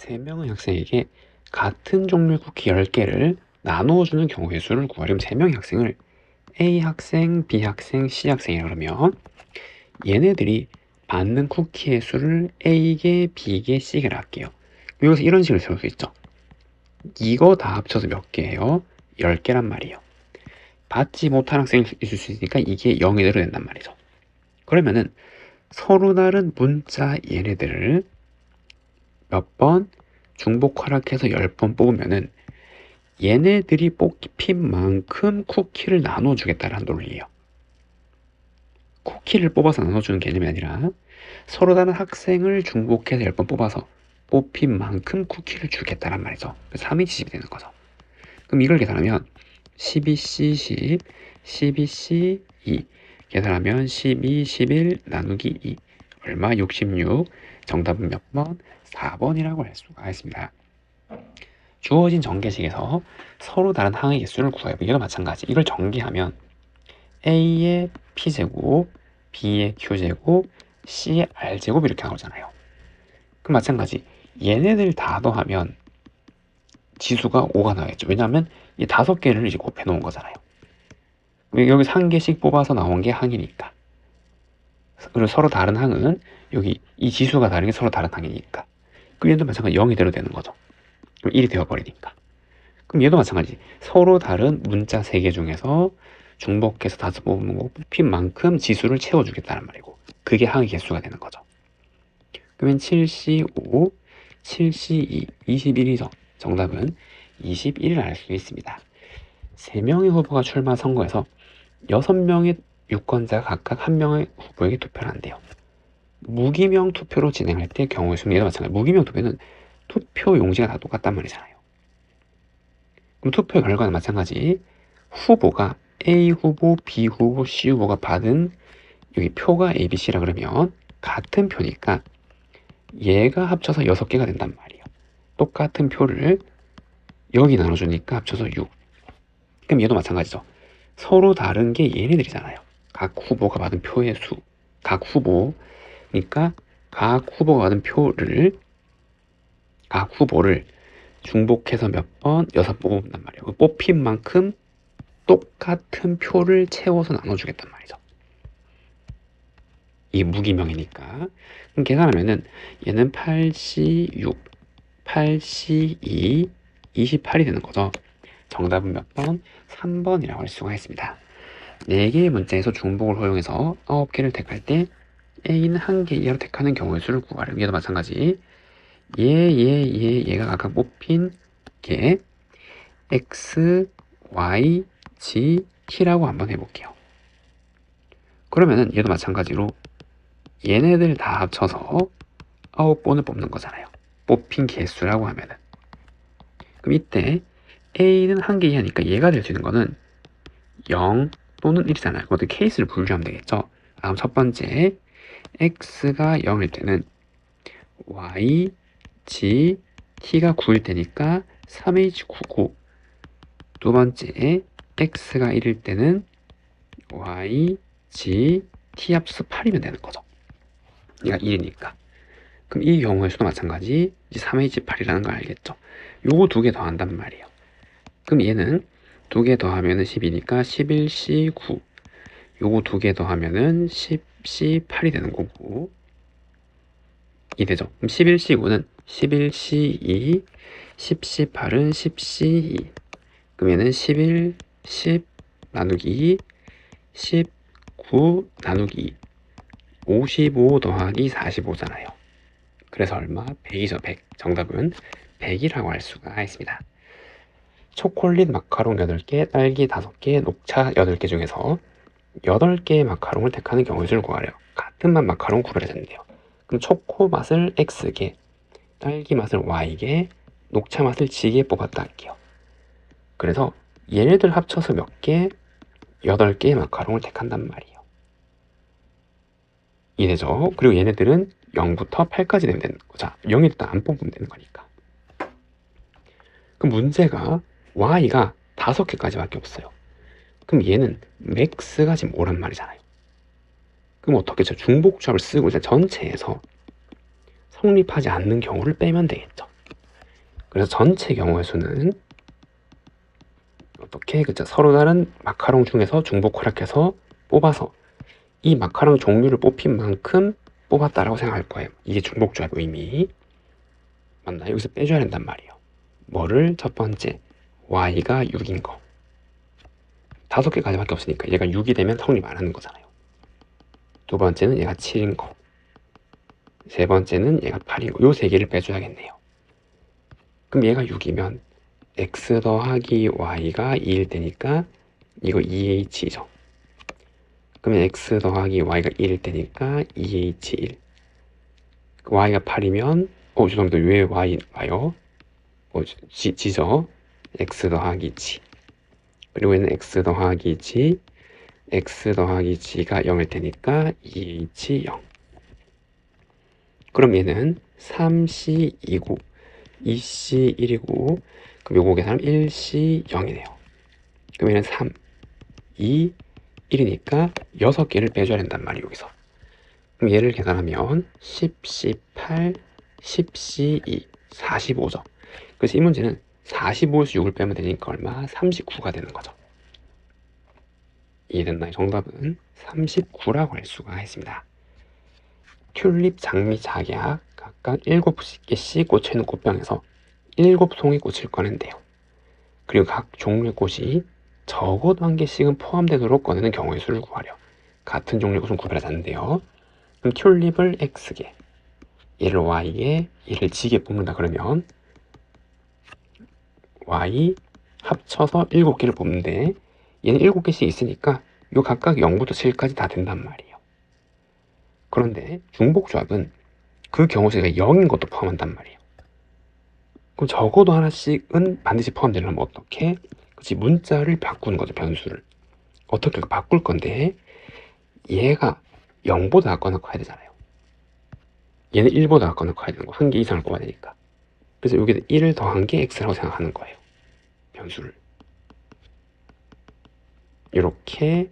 3명의 학생에게 같은 종류의 쿠키 10개를 나누어주는 경우의 수를 구하려면 3명의 학생을 A 학생, B 학생, C 학생이라 그러면 얘네들이 받는 쿠키의 수를 A개, B개, C개를 할게요. 여기서 이런 식으로 세울 수 있죠. 이거 다 합쳐서 몇 개예요? 10개란 말이에요. 받지 못한 학생이 있을 수 있으니까 이게 0이 대로 된단 말이죠. 그러면은 서로 다른 문자 얘네들을 몇 번 중복 허락해서 10번 뽑으면은 얘네들이 뽑힌 만큼 쿠키를 나눠주겠다는 논리예요. 쿠키를 뽑아서 나눠주는 개념이 아니라 서로 다른 학생을 중복해서 10번 뽑아서 뽑힌 만큼 쿠키를 주겠다란 말이죠. 3인치집이 되는 거죠. 그럼 이걸 계산하면 12C 10, 12C 2 계산하면 12, 11 나누기 2 얼마? 66. 정답은 몇 번? 4번이라고 할 수가 있습니다. 주어진 전개식에서 서로 다른 항의 개수를 구해요. 이것도 마찬가지. 이걸 전개하면 A의 P제곱, B의 Q제곱, C의 R제곱 이렇게 나오잖아요. 그럼 마찬가지. 얘네들 다 더하면 지수가 5가 나오겠죠. 왜냐하면 이 5개를 이제 곱해 놓은 거잖아요. 여기서 한 개씩 뽑아서 나온 게 항이니까. 그리고 서로 다른 항은 여기 이 지수가 다른 게 서로 다른 항이니까. 그럼 얘도 마찬가지 0이 대로 되는 거죠. 그럼 1이 되어버리니까. 그럼 얘도 마찬가지. 서로 다른 문자 3개 중에서 중복해서 5 뽑는 거 뽑힌 만큼 지수를 채워주겠다는 말이고 그게 항의 개수가 되는 거죠. 그러면 7C5, 7C2, 21이죠. 정답은 21을 알 수 있습니다. 3명의 후보가 출마 선거에서 6명의 유권자가 각각 1명의 후보에게 투표를 한대요. 무기명 투표로 진행할 때 경우의 수는 얘도 마찬가지. 무기명 투표는 투표 용지가 다 똑같단 말이잖아요. 그럼 투표 결과는 마찬가지. 후보가 A 후보, B 후보, C 후보가 받은 여기 표가 A, B, C라 그러면 같은 표니까 얘가 합쳐서 6개가 된단 말이에요. 똑같은 표를 여기 나눠주니까 합쳐서 6. 그럼 얘도 마찬가지죠. 서로 다른 게 얘네들이잖아요. 각 후보가 받은 표의 수. 각 후보. 그러니까 각 후보가 받은 표를 각 후보를 중복해서 몇 번? 6 뽑는단 말이에요. 뽑힌 만큼 똑같은 표를 채워서 나눠주겠단 말이죠. 이게 무기명이니까. 그럼 계산하면은 얘는 8C6, 8C2, 28이 되는 거죠. 정답은 몇 번? 3번이라고 할 수가 있습니다. 4개의 문자에서 중복을 허용해서 9개를 택할 때 A는 1개 이하로 택하는 경우의 수를 구하려면 얘도 마찬가지. 얘가 각각 뽑힌 게 X, Y, G, T라고 한번 해볼게요. 그러면은 얘도 마찬가지로 얘네들 다 합쳐서 9번을 뽑는 거잖아요. 뽑힌 개수라고 하면은. 그럼 이때 A는 1개 이하니까 얘가 될 수 있는 거는 0 또는 1이잖아요. 어떻게 케이스를 분류하면 되겠죠. 다음 첫 번째 X가 0일 때는 Y, G, T가 9일 때니까 3H99. 두 번째 X가 1일 때는 Y, G, T 합쳐서 8이면 되는 거죠. 얘가 1이니까. 그럼 이 경우의 수도 마찬가지 3H8이라는 걸 알겠죠. 요거 2개 더한단 말이에요. 그럼 얘는 2개 더하면은 10이니까 11C9. 요거 2개 더하면은 10C8이 되는 거고 이 되죠. 그럼 11C9는 11C2, 10C8은 10C2. 그럼 얘는 11, 10 나누기 2, 19 나누기 2. 55 더하기 45잖아요. 그래서 얼마? 100이죠. 100. 정답은 100이라고 할 수가 있습니다. 초콜릿 마카롱 8개, 딸기 5개, 녹차 8개 중에서 8개의 마카롱을 택하는 경우의 수를 구하래요. 같은 맛 마카롱 구별해야 되는데요. 그럼 초코 맛을 X개, 딸기 맛을 Y개, 녹차 맛을 G개 뽑았다 할게요. 그래서 얘네들 합쳐서 몇 개? 8개의 마카롱을 택한단 말이에요. 이해되죠? 그리고 얘네들은 0부터 8까지 되면 되는 거죠. 자, 0일 일단 안 뽑으면 되는 거니까. 그럼 문제가 Y가 5개까지밖에 없어요. 그럼 얘는 맥스가 지금 5란 말이잖아요. 그럼 어떻게 저 중복조합을 쓰고 일단 전체에서 성립하지 않는 경우를 빼면 되겠죠. 그래서 전체 경우의 수는 어떻게 그죠? 서로 다른 마카롱 중에서 중복 활약해서 뽑아서 이 마카롱 종류를 뽑힌 만큼 뽑았다라고 생각할 거예요. 이게 중복조합의 의미. 맞나? 여기서 빼줘야 된단 말이에요. 뭐를? 첫 번째 y가 6인 거. 5개까지밖에 없으니까 얘가 6이 되면 성립 안 하는 거잖아요. 두 번째는 얘가 7인 거. 세 번째는 얘가 8인 거. 요 세 개를 빼줘야겠네요. 그럼 얘가 6이면 x 더하기 y가 2일 테니까 이거 2h죠. 그러면 x 더하기 y가 1일 테니까 2h1. y가 8이면 죄송합니다. 왜 y 와요? g죠. x 더하기 g. 그리고 얘는 x 더하기 g, x 더하기 g가 0일 테니까 2h0. 그럼 얘는 3c2고 2c1이고 그럼 요거 계산하면 1c0이네요. 그럼 얘는 3, 2, 1이니까 6개를 빼줘야 된단 말이에요. 여기서. 그럼 얘를 계산하면 10c8, 10c2, 45죠. 그래서 이 문제는 45에서 6을 빼면 되니까 얼마? 39가 되는 거죠. 이해됐나요? 정답은 39라고 할 수가 있습니다. 튤립, 장미, 작약 각각 7개씩 꽂혀있는 꽃병에서 7송이 꽃을 꺼낸대요. 그리고 각 종류의 꽃이 적어도 1개씩은 포함되도록 꺼내는 경우의 수를 구하려 같은 종류의 꽃은 구별하지 않는데요. 그럼 튤립을 X개, 얘를 Y개, 얘를 G개 뽑는다 그러면 Y 합쳐서 7개를 뽑는데 얘는 7개씩 있으니까 요 각각 0부터 7까지 다 된단 말이에요. 그런데 중복조합은 그 경우 수가 0인 것도 포함한단 말이에요. 그럼 적어도 하나씩은 반드시 포함되려면 어떻게? 그치, 문자를 바꾸는 거죠. 변수를 어떻게 바꿀 건데 얘가 0보다 작거나 커야 되잖아요. 얘는 1보다 작거나 커야 되는 거. 1개 이상을 뽑아야 되니까. 그래서 여기다 1을 더한 게 x라고 생각하는 거예요. 변수를 이렇게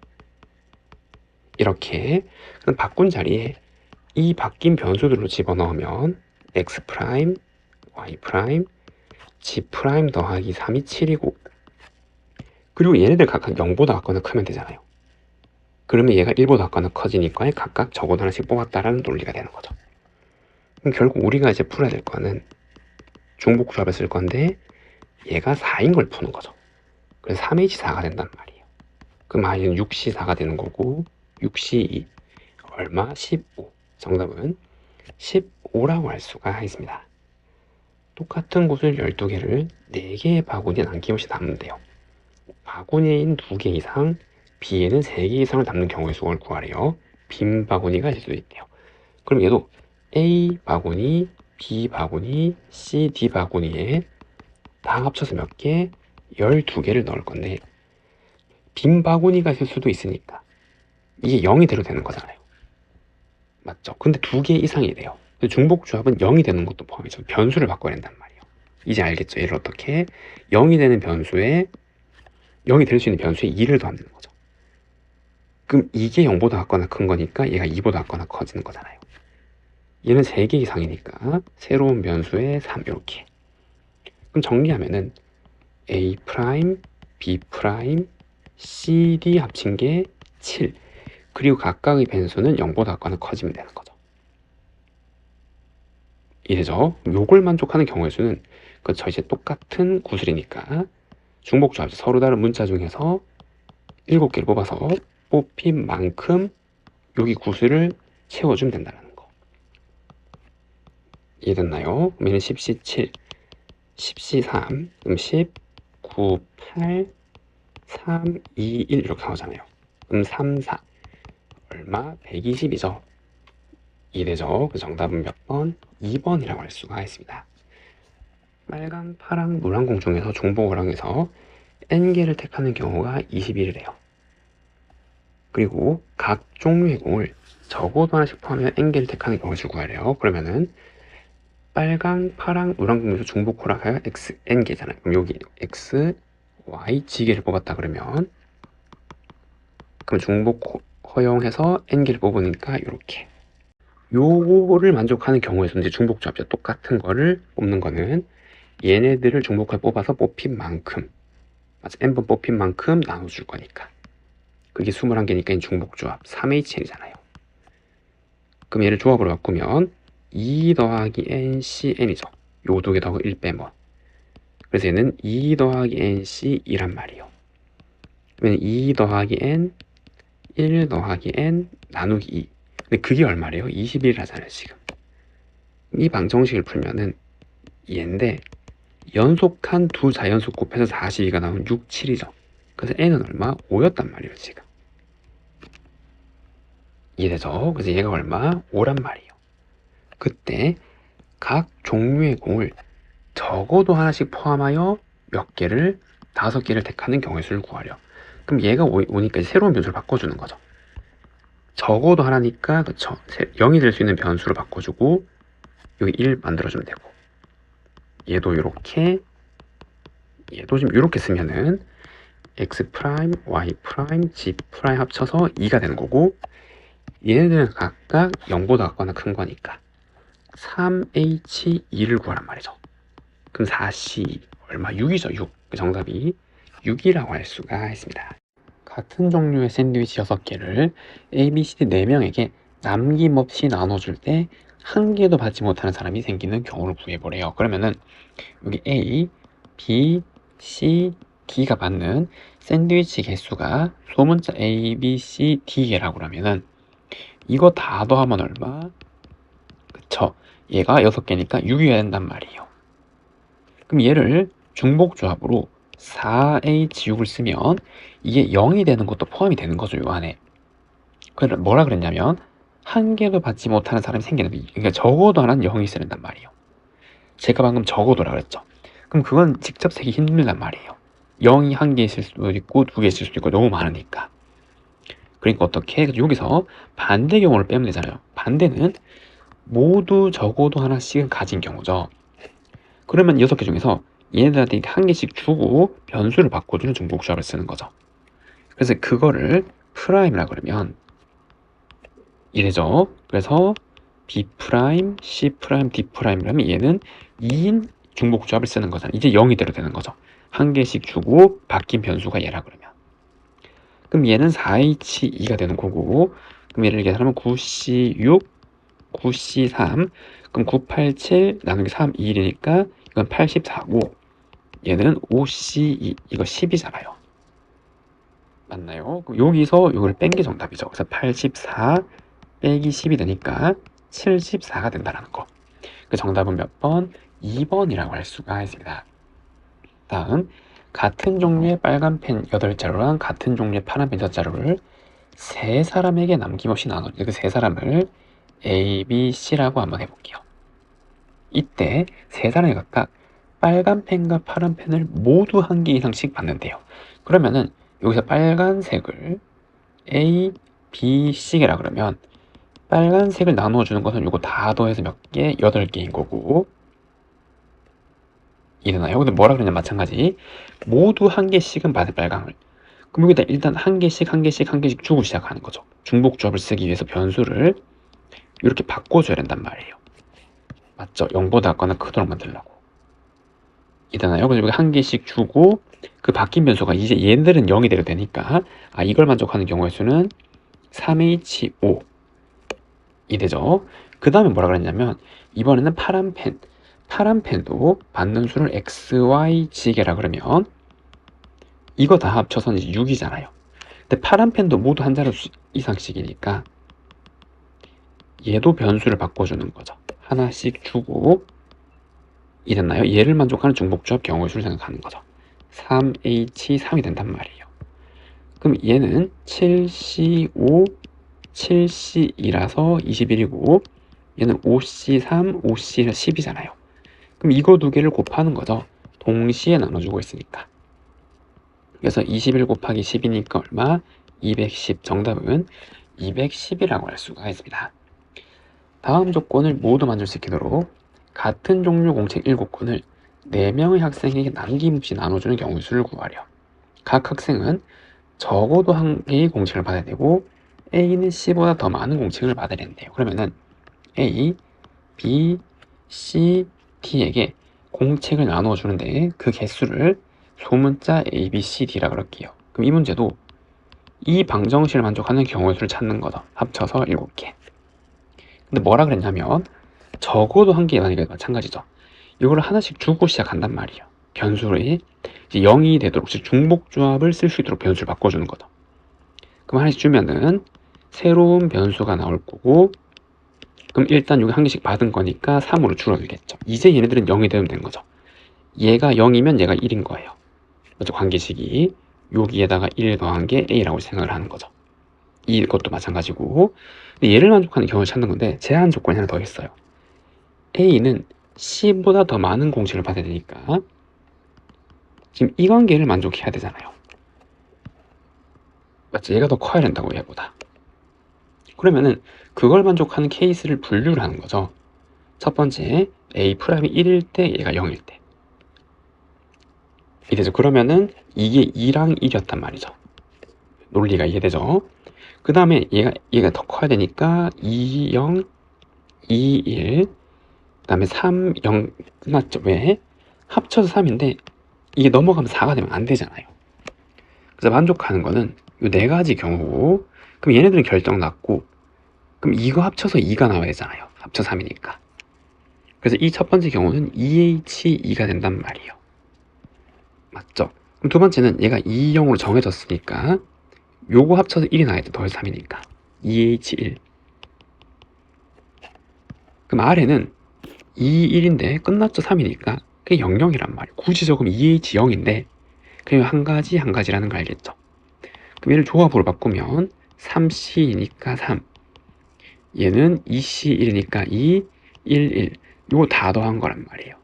그럼 바꾼 자리에 이 바뀐 변수들로 집어넣으면 x 프라임, y 프라임, g 프라임 더하기 3이 7이고 그리고 얘네들 각각 0보다 작거나 크면 되잖아요. 그러면 얘가 1보다 작거나 커지니까 각각 적어도 하나씩 뽑았다라는 논리가 되는 거죠. 그럼 결국 우리가 이제 풀어야 될 거는 중복조합을 쓸 건데 얘가 4인 걸 푸는 거죠. 그래서 3h4가 된단 말이에요. 그럼 y는 6c4가 되는 거고 6c2 얼마? 15. 정답은 15라고 할 수가 있습니다. 똑같은 곳을 12개를 4개의 바구니에 남김없이 담으면 돼요. 바구니에는 2개 이상, B에는 3개 이상을 담는 경우의 수를 구하래요. 빈 바구니가 있을 수도 있대요. 그럼 얘도 A 바구니, B 바구니, C, D 바구니에 다 합쳐서 몇 개? 12개를 넣을 건데 빈 바구니가 있을 수도 있으니까 이게 0이 대로 되는 거잖아요. 맞죠? 근데 2개 이상이 돼요. 중복조합은 0이 되는 것도 포함해서 변수를 바꿔야 된단 말이에요. 이제 알겠죠? 얘를 어떻게 0이 되는 변수에 0이 될 수 있는 변수에 2를 더하는 거죠. 그럼 이게 0보다 작거나 큰 거니까 얘가 2보다 작거나 커지는 거잖아요. 얘는 3개 이상이니까 새로운 변수에 3 이렇게. 그럼 정리하면은 A 프라임, B 프라임, C, D 합친 게 7. 그리고 각각의 변수는 0보다 작거나 커지면 되는 거죠. 이래죠. 요걸 만족하는 경우의 수는 그쵸, 이제 똑같은 구슬이니까 중복조합 서로 다른 문자 중에서 7개를 뽑아서 뽑힌 만큼 여기 구슬을 채워주면 된다는 거. 이해됐나요? 그럼 얘는 10C7, 10C3, 그럼 10, 9, 8, 3, 2, 1 이렇게 나오잖아요. 그럼 3, 4 얼마? 120이죠. 이래죠. 그 정답은 몇 번? 2번이라고 할 수가 있습니다. 빨강, 파랑, 노란 공 중에서 중복을 하면서 n개를 택하는 경우가 21이래요. 그리고 각 종류의 공을 적어도 하나씩 포함하면 n개를 택하는 경우를 구하래요. 그러면은 빨강, 파랑, 노란 공에서 중복 호락하여 x, n개잖아요. 그럼 여기 x, y, g개를 뽑았다 그러면 중복 허용해서 n개를 뽑으니까 이렇게 요거를 만족하는 경우에서 이제 중복조합자 똑같은 거를 뽑는 거는 얘네들을 중복해 뽑아서 뽑힌 만큼, 맞아, n번 뽑힌 만큼 나눠줄 거니까. 그게 21개니까 중복조합 3HN이잖아요. 그럼 얘를 조합으로 바꾸면 2 더하기 NCN이죠. 요 두 개 더하고 1 빼면. 그래서 얘는 2 더하기 NC2란 말이에요. 그러면 2 더하기 N, 1 더하기 N 나누기 2. 근데 그게 얼마래요? 21하잖아요, 지금. 이 방정식을 풀면은 얘인데 연속한 두 자연수 곱해서 42가 나오면 6, 7이죠. 그래서 n은 얼마? 5였단 말이에요, 지금. 이해되죠? 그래서 얘가 얼마? 5란 말이에요. 그때 각 종류의 공을 적어도 하나씩 포함하여 몇 개를, 5개를 택하는 경우의 수를 구하려. 그럼 얘가 5니까 새로운 변수를 바꿔주는 거죠. 적어도 하나니까, 그쵸, 0이 될 수 있는 변수로 바꿔주고 여기 1 만들어주면 되고, 얘도 이렇게, 얘도 지금 이렇게 쓰면은 x 프라임, y 프라임, g 프라임 합쳐서 2가 되는 거고, 얘네들은 각각 0보다 작거나 큰 거니까 3h2를 구하란 말이죠. 그럼 4c 얼마? 6이죠. 6. 그 정답이 6이라고 할 수가 있습니다. 같은 종류의 샌드위치 6개를 A, B, C, D 4명에게 남김없이 나눠줄 때 한 개도 받지 못하는 사람이 생기는 경우를 구해보래요. 그러면은 여기 A, B, C, D가 받는 샌드위치 개수가 소문자 A, B, C, D 개라고 하면은 이거 다 더하면 얼마? 그쵸? 얘가 6개니까 6이어야 된단 말이에요. 그럼 얘를 중복조합으로 4H6을 쓰면 이게 0이 되는 것도 포함이 되는 거죠, 요 안에. 그래서 뭐라 그랬냐면 한 개도 받지 못하는 사람이 생기는, 그러니까 적어도 하나는 0이 있어야 된단 말이에요. 제가 방금 적어도라 그랬죠. 그럼 그건 직접 세기 힘들단 말이에요. 0이 한 개 있을 수도 있고 2개 있을 수도 있고 너무 많으니까. 그러니까 어떻게? 여기서 반대 경우를 빼면 되잖아요. 반대는 모두 적어도 하나씩은 가진 경우죠. 그러면 6개 중에서 얘네들한테 한 개씩 주고 변수를 바꿔주는 중복조합을 쓰는 거죠. 그래서 그거를 프라임이라 그러면 이래죠. 그래서 B 프라임, C 프라임, D 프라임이라면 얘는 2인 중복조합을 쓰는 거잖아요. 이제 0이 대로 되는 거죠. 한 개씩 주고 바뀐 변수가 얘라 그러면. 그럼 얘는 4H2가 되는 거고, 그럼 얘를 계산하면 9C6, 9C3, 그럼 987 나누기 3, 2이니까 이건 84고, 얘는 5C2, 이거 10이잖아요. 맞나요? 그럼 여기서 이걸 뺀 게 정답이죠. 그래서 84 빼기 10이 되니까 74가 된다는 거. 그 정답은 몇 번? 2번이라고 할 수가 있습니다. 다음, 같은 종류의 빨간 펜 8자루랑 같은 종류의 파란 펜 6자루를 세 사람에게 남김없이 나눠, 그 세 사람을 A, B, C라고 한번 해볼게요. 이때 세 사람이 각각 빨간 펜과 파란 펜을 모두 한 개 이상씩 받는데요. 그러면은 여기서 빨간색을 A, B, C라 그러면 빨간색을 나누어주는 것은 이거 다 더해서 몇 개? 8개인 거고, 이해되나요? 근데 뭐라 그러냐 마찬가지 모두 한 개씩은 받을 빨강을, 그럼 여기다 일단 한 개씩 주고 시작하는 거죠. 중복조합을 쓰기 위해서 변수를 이렇게 바꿔줘야 된단 말이에요. 맞죠? 0보다 작거나 크도록 만들려고. 이해되나요? 그래서 여기 한 개씩 주고 그 바뀐 변수가 이제 얘들은 0이 대로 되니까 이걸 만족하는 경우의 수는 3H5 이 되죠. 그 다음에 뭐라 그랬냐면 이번에는 파란 펜도 받는 수를 X, Y, G개라 그러면 이거 다 합쳐서는 이제 6이잖아요. 근데 파란 펜도 모두 한 자루 이상씩이니까 얘도 변수를 바꿔주는 거죠. 하나씩 주고, 이랬나요? 얘를 만족하는 중복조합 경우의 수를 생각하는 거죠. 3H3이 된단 말이에요. 그럼 얘는 7C5, 7C2라서 21이고 얘는 5C3, 5C1, 10이잖아요. 그럼 이거 두 개를 곱하는 거죠. 동시에 나눠주고 있으니까. 그래서 21 곱하기 10이니까 얼마? 210. 정답은 210이라고 할 수가 있습니다. 다음 조건을 모두 만족시키도록 같은 종류 공책 7건을 4명의 학생에게 남김없이 나눠주는 경우의 수를 구하려. 각 학생은 적어도 한 개의 공책을 받아야 되고 A는 C보다 더 많은 공책을 받아야 된대요. 그러면은 A, B, C, D에게 공책을 나누어 주는데 그 개수를 소문자 A, B, C, D라 그럴게요. 그럼 이 문제도 이 방정식을 만족하는 경우의 수를 찾는 거죠. 합쳐서 7개. 근데 뭐라 그랬냐면 적어도 한 개라는 게 마찬가지죠. 이거를 하나씩 주고 시작한단 말이에요. 변수를 이제 0이 되도록 즉 중복조합을 쓸 수 있도록 변수를 바꿔주는 거죠. 그럼 하나씩 주면은 새로운 변수가 나올 거고, 그럼 일단 여기 한 개씩 받은 거니까 3으로 줄어들겠죠. 이제 얘네들은 0이 되면 되는 거죠. 얘가 0이면 얘가 1인 거예요. 맞죠? 관계식이 여기에다가 1 더한 게 A라고 생각을 하는 거죠. 이것도 마찬가지고, 근데 얘를 만족하는 경우를 찾는 건데 제한 조건이 하나 더 있어요. A는 C보다 더 많은 공식을 받아야 되니까 지금 이 관계를 만족해야 되잖아요. 맞죠? 얘가 더 커야 된다고, 얘보다. 그러면은 그걸 만족하는 케이스를 분류를 하는 거죠. 첫 번째, A 프라임이 1일 때 얘가 0일 때. 이래죠. 그러면은 이게 2랑 1이었단 말이죠. 논리가 이해되죠? 그 다음에 얘가 더 커야 되니까 2, 0, 2, 1, 그 다음에 3, 0 끝났죠. 왜? 합쳐서 3인데 이게 넘어가면 4가 되면 안 되잖아요. 그래서 만족하는 거는 이 네 가지 경우고, 그럼 얘네들은 결정 났고, 그럼 이거 합쳐서 2가 나와야 되잖아요. 합쳐 3이니까. 그래서 이 첫 번째 경우는 EH2가 된단 말이에요. 맞죠? 그럼 두 번째는 얘가 2, 0으로 정해졌으니까 요거 합쳐서 1이 나와야 돼. 더해서 3이니까. EH1. 그럼 R에는 2, 1인데 끝났죠. 3이니까. 그게 0, 0이란 말이에요. 굳이 적으면 EH0인데 그냥 한 가지라는 걸 알겠죠? 그럼 얘를 조합으로 바꾸면 3C니까 3. 얘는 2C1이니까 2, 1, 1. 요거 다 더한 거란 말이에요.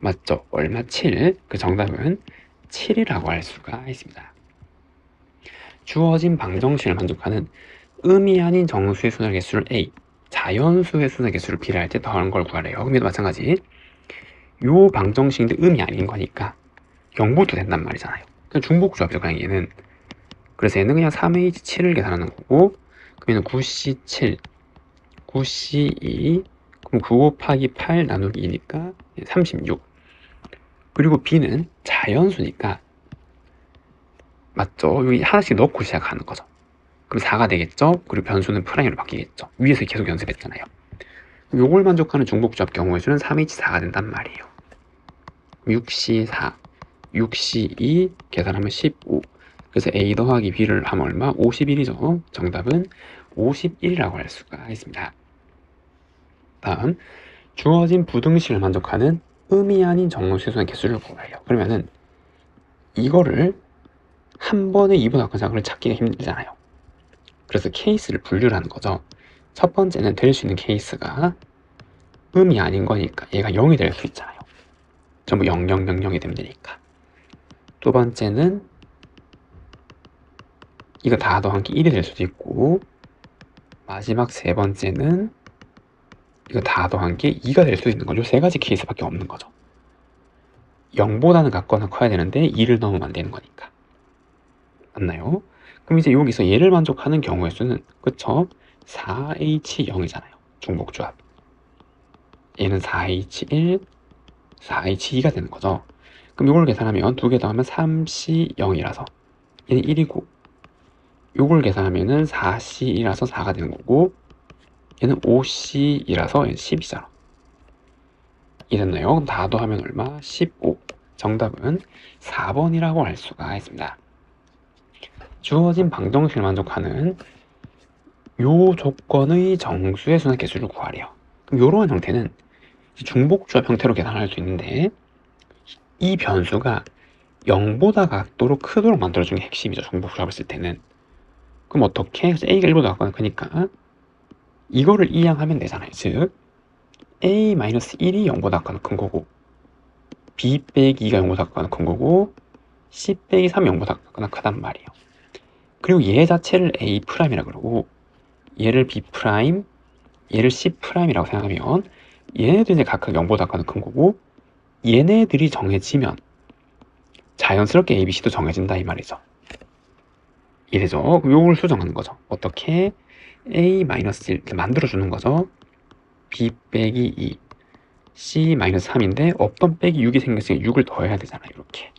맞죠? 얼마? 7. 그 정답은 7이라고 할 수가 있습니다. 주어진 방정식을 만족하는 음이 아닌 정수의 수나 개수를 A, 자연수의 수나 개수를 B를 할 때 더하는 걸 구하래요. 그럼 얘도 마찬가지. 요 방정식인데 음이 아닌 거니까 0부터 된단 말이잖아요. 그냥 중복조합이죠, 그냥 얘는. 그래서 얘는 그냥 3H7을 계산하는 거고, 그럼 얘는 9C7, 9C2, 그럼 9 곱하기 8 나누기 2니까 36. 그리고 B는 자연수니까, 맞죠? 여기 하나씩 넣고 시작하는 거죠. 그럼 4가 되겠죠? 그리고 변수는 프라임으로 바뀌겠죠. 위에서 계속 연습했잖아요. 요걸 만족하는 중복조합 경우의 수는 3H4가 된단 말이에요. 6C4, 6C2 계산하면 15. 그래서 A 더하기 B를 하면 얼마? 51이죠. 정답은 51이라고 할 수가 있습니다. 다음, 주어진 부등식을 만족하는 음이 아닌 정수의 개수를 구하래요. 그러면은 이거를 한 번에 2분 합성을 찾기가 힘들잖아요. 그래서 케이스를 분류를 하는 거죠. 첫 번째는 될 수 있는 케이스가 음이 아닌 거니까 얘가 0이 될 수 있잖아요. 전부 0, 0, 0, 0이 되면 되니까. 두 번째는 이거 다 더한 게 1이 될 수도 있고, 마지막 세 번째는 이거 다 더한 게 2가 될 수도 있는 거죠. 세 가지 케이스밖에 없는 거죠. 0보다는 같거나 커야 되는데 2를 넘으면 안 되는 거니까. 맞나요? 그럼 이제 여기서 얘를 만족하는 경우의 수는, 그쵸? 4H0이잖아요. 중복조합. 얘는 4H1, 4H2가 되는 거죠. 그럼 이걸 계산하면 두 개 더하면 3C0이라서 얘는 1이고, 요걸 계산하면은 4C1이라서 4가 되는 거고, 얘는 5C이라서 얘는 10이잖아. 이랬나요? 그럼 다 더하면 얼마? 15. 정답은 4번이라고 할 수가 있습니다. 주어진 방정식을 만족하는 요 조건의 정수의 수나 개수를 구하래요. 그럼 요런 형태는 중복조합 형태로 계산할 수 있는데, 이 변수가 0보다 같도록 크도록 만들어주는 게 핵심이죠. 중복조합을 쓸 때는. 그럼 어떻게? A가 1보다 같거나 크니까 이거를 이항하면 되잖아요. 즉 A-1이 0보다 같거나 큰 거고, B 빼기 2가 0보다 같거나 큰 거고, C 빼기 3이 0보다 같거나 크단 말이에요. 그리고 얘 자체를 A'이라 그러고, 얘를 B', 얘를 C'이라고 생각하면 얘네들이 이제 각각 0보다 같거나 큰 거고, 얘네들이 정해지면 자연스럽게 A, B, C도 정해진다 이 말이죠. 이래죠. 그럼 요걸 수정하는 거죠. 어떻게? A-1 만들어주는 거죠. B 빼기 2, C-3인데 없던 빼기 6이 생겼으니까 6을 더해야 되잖아. 이렇게.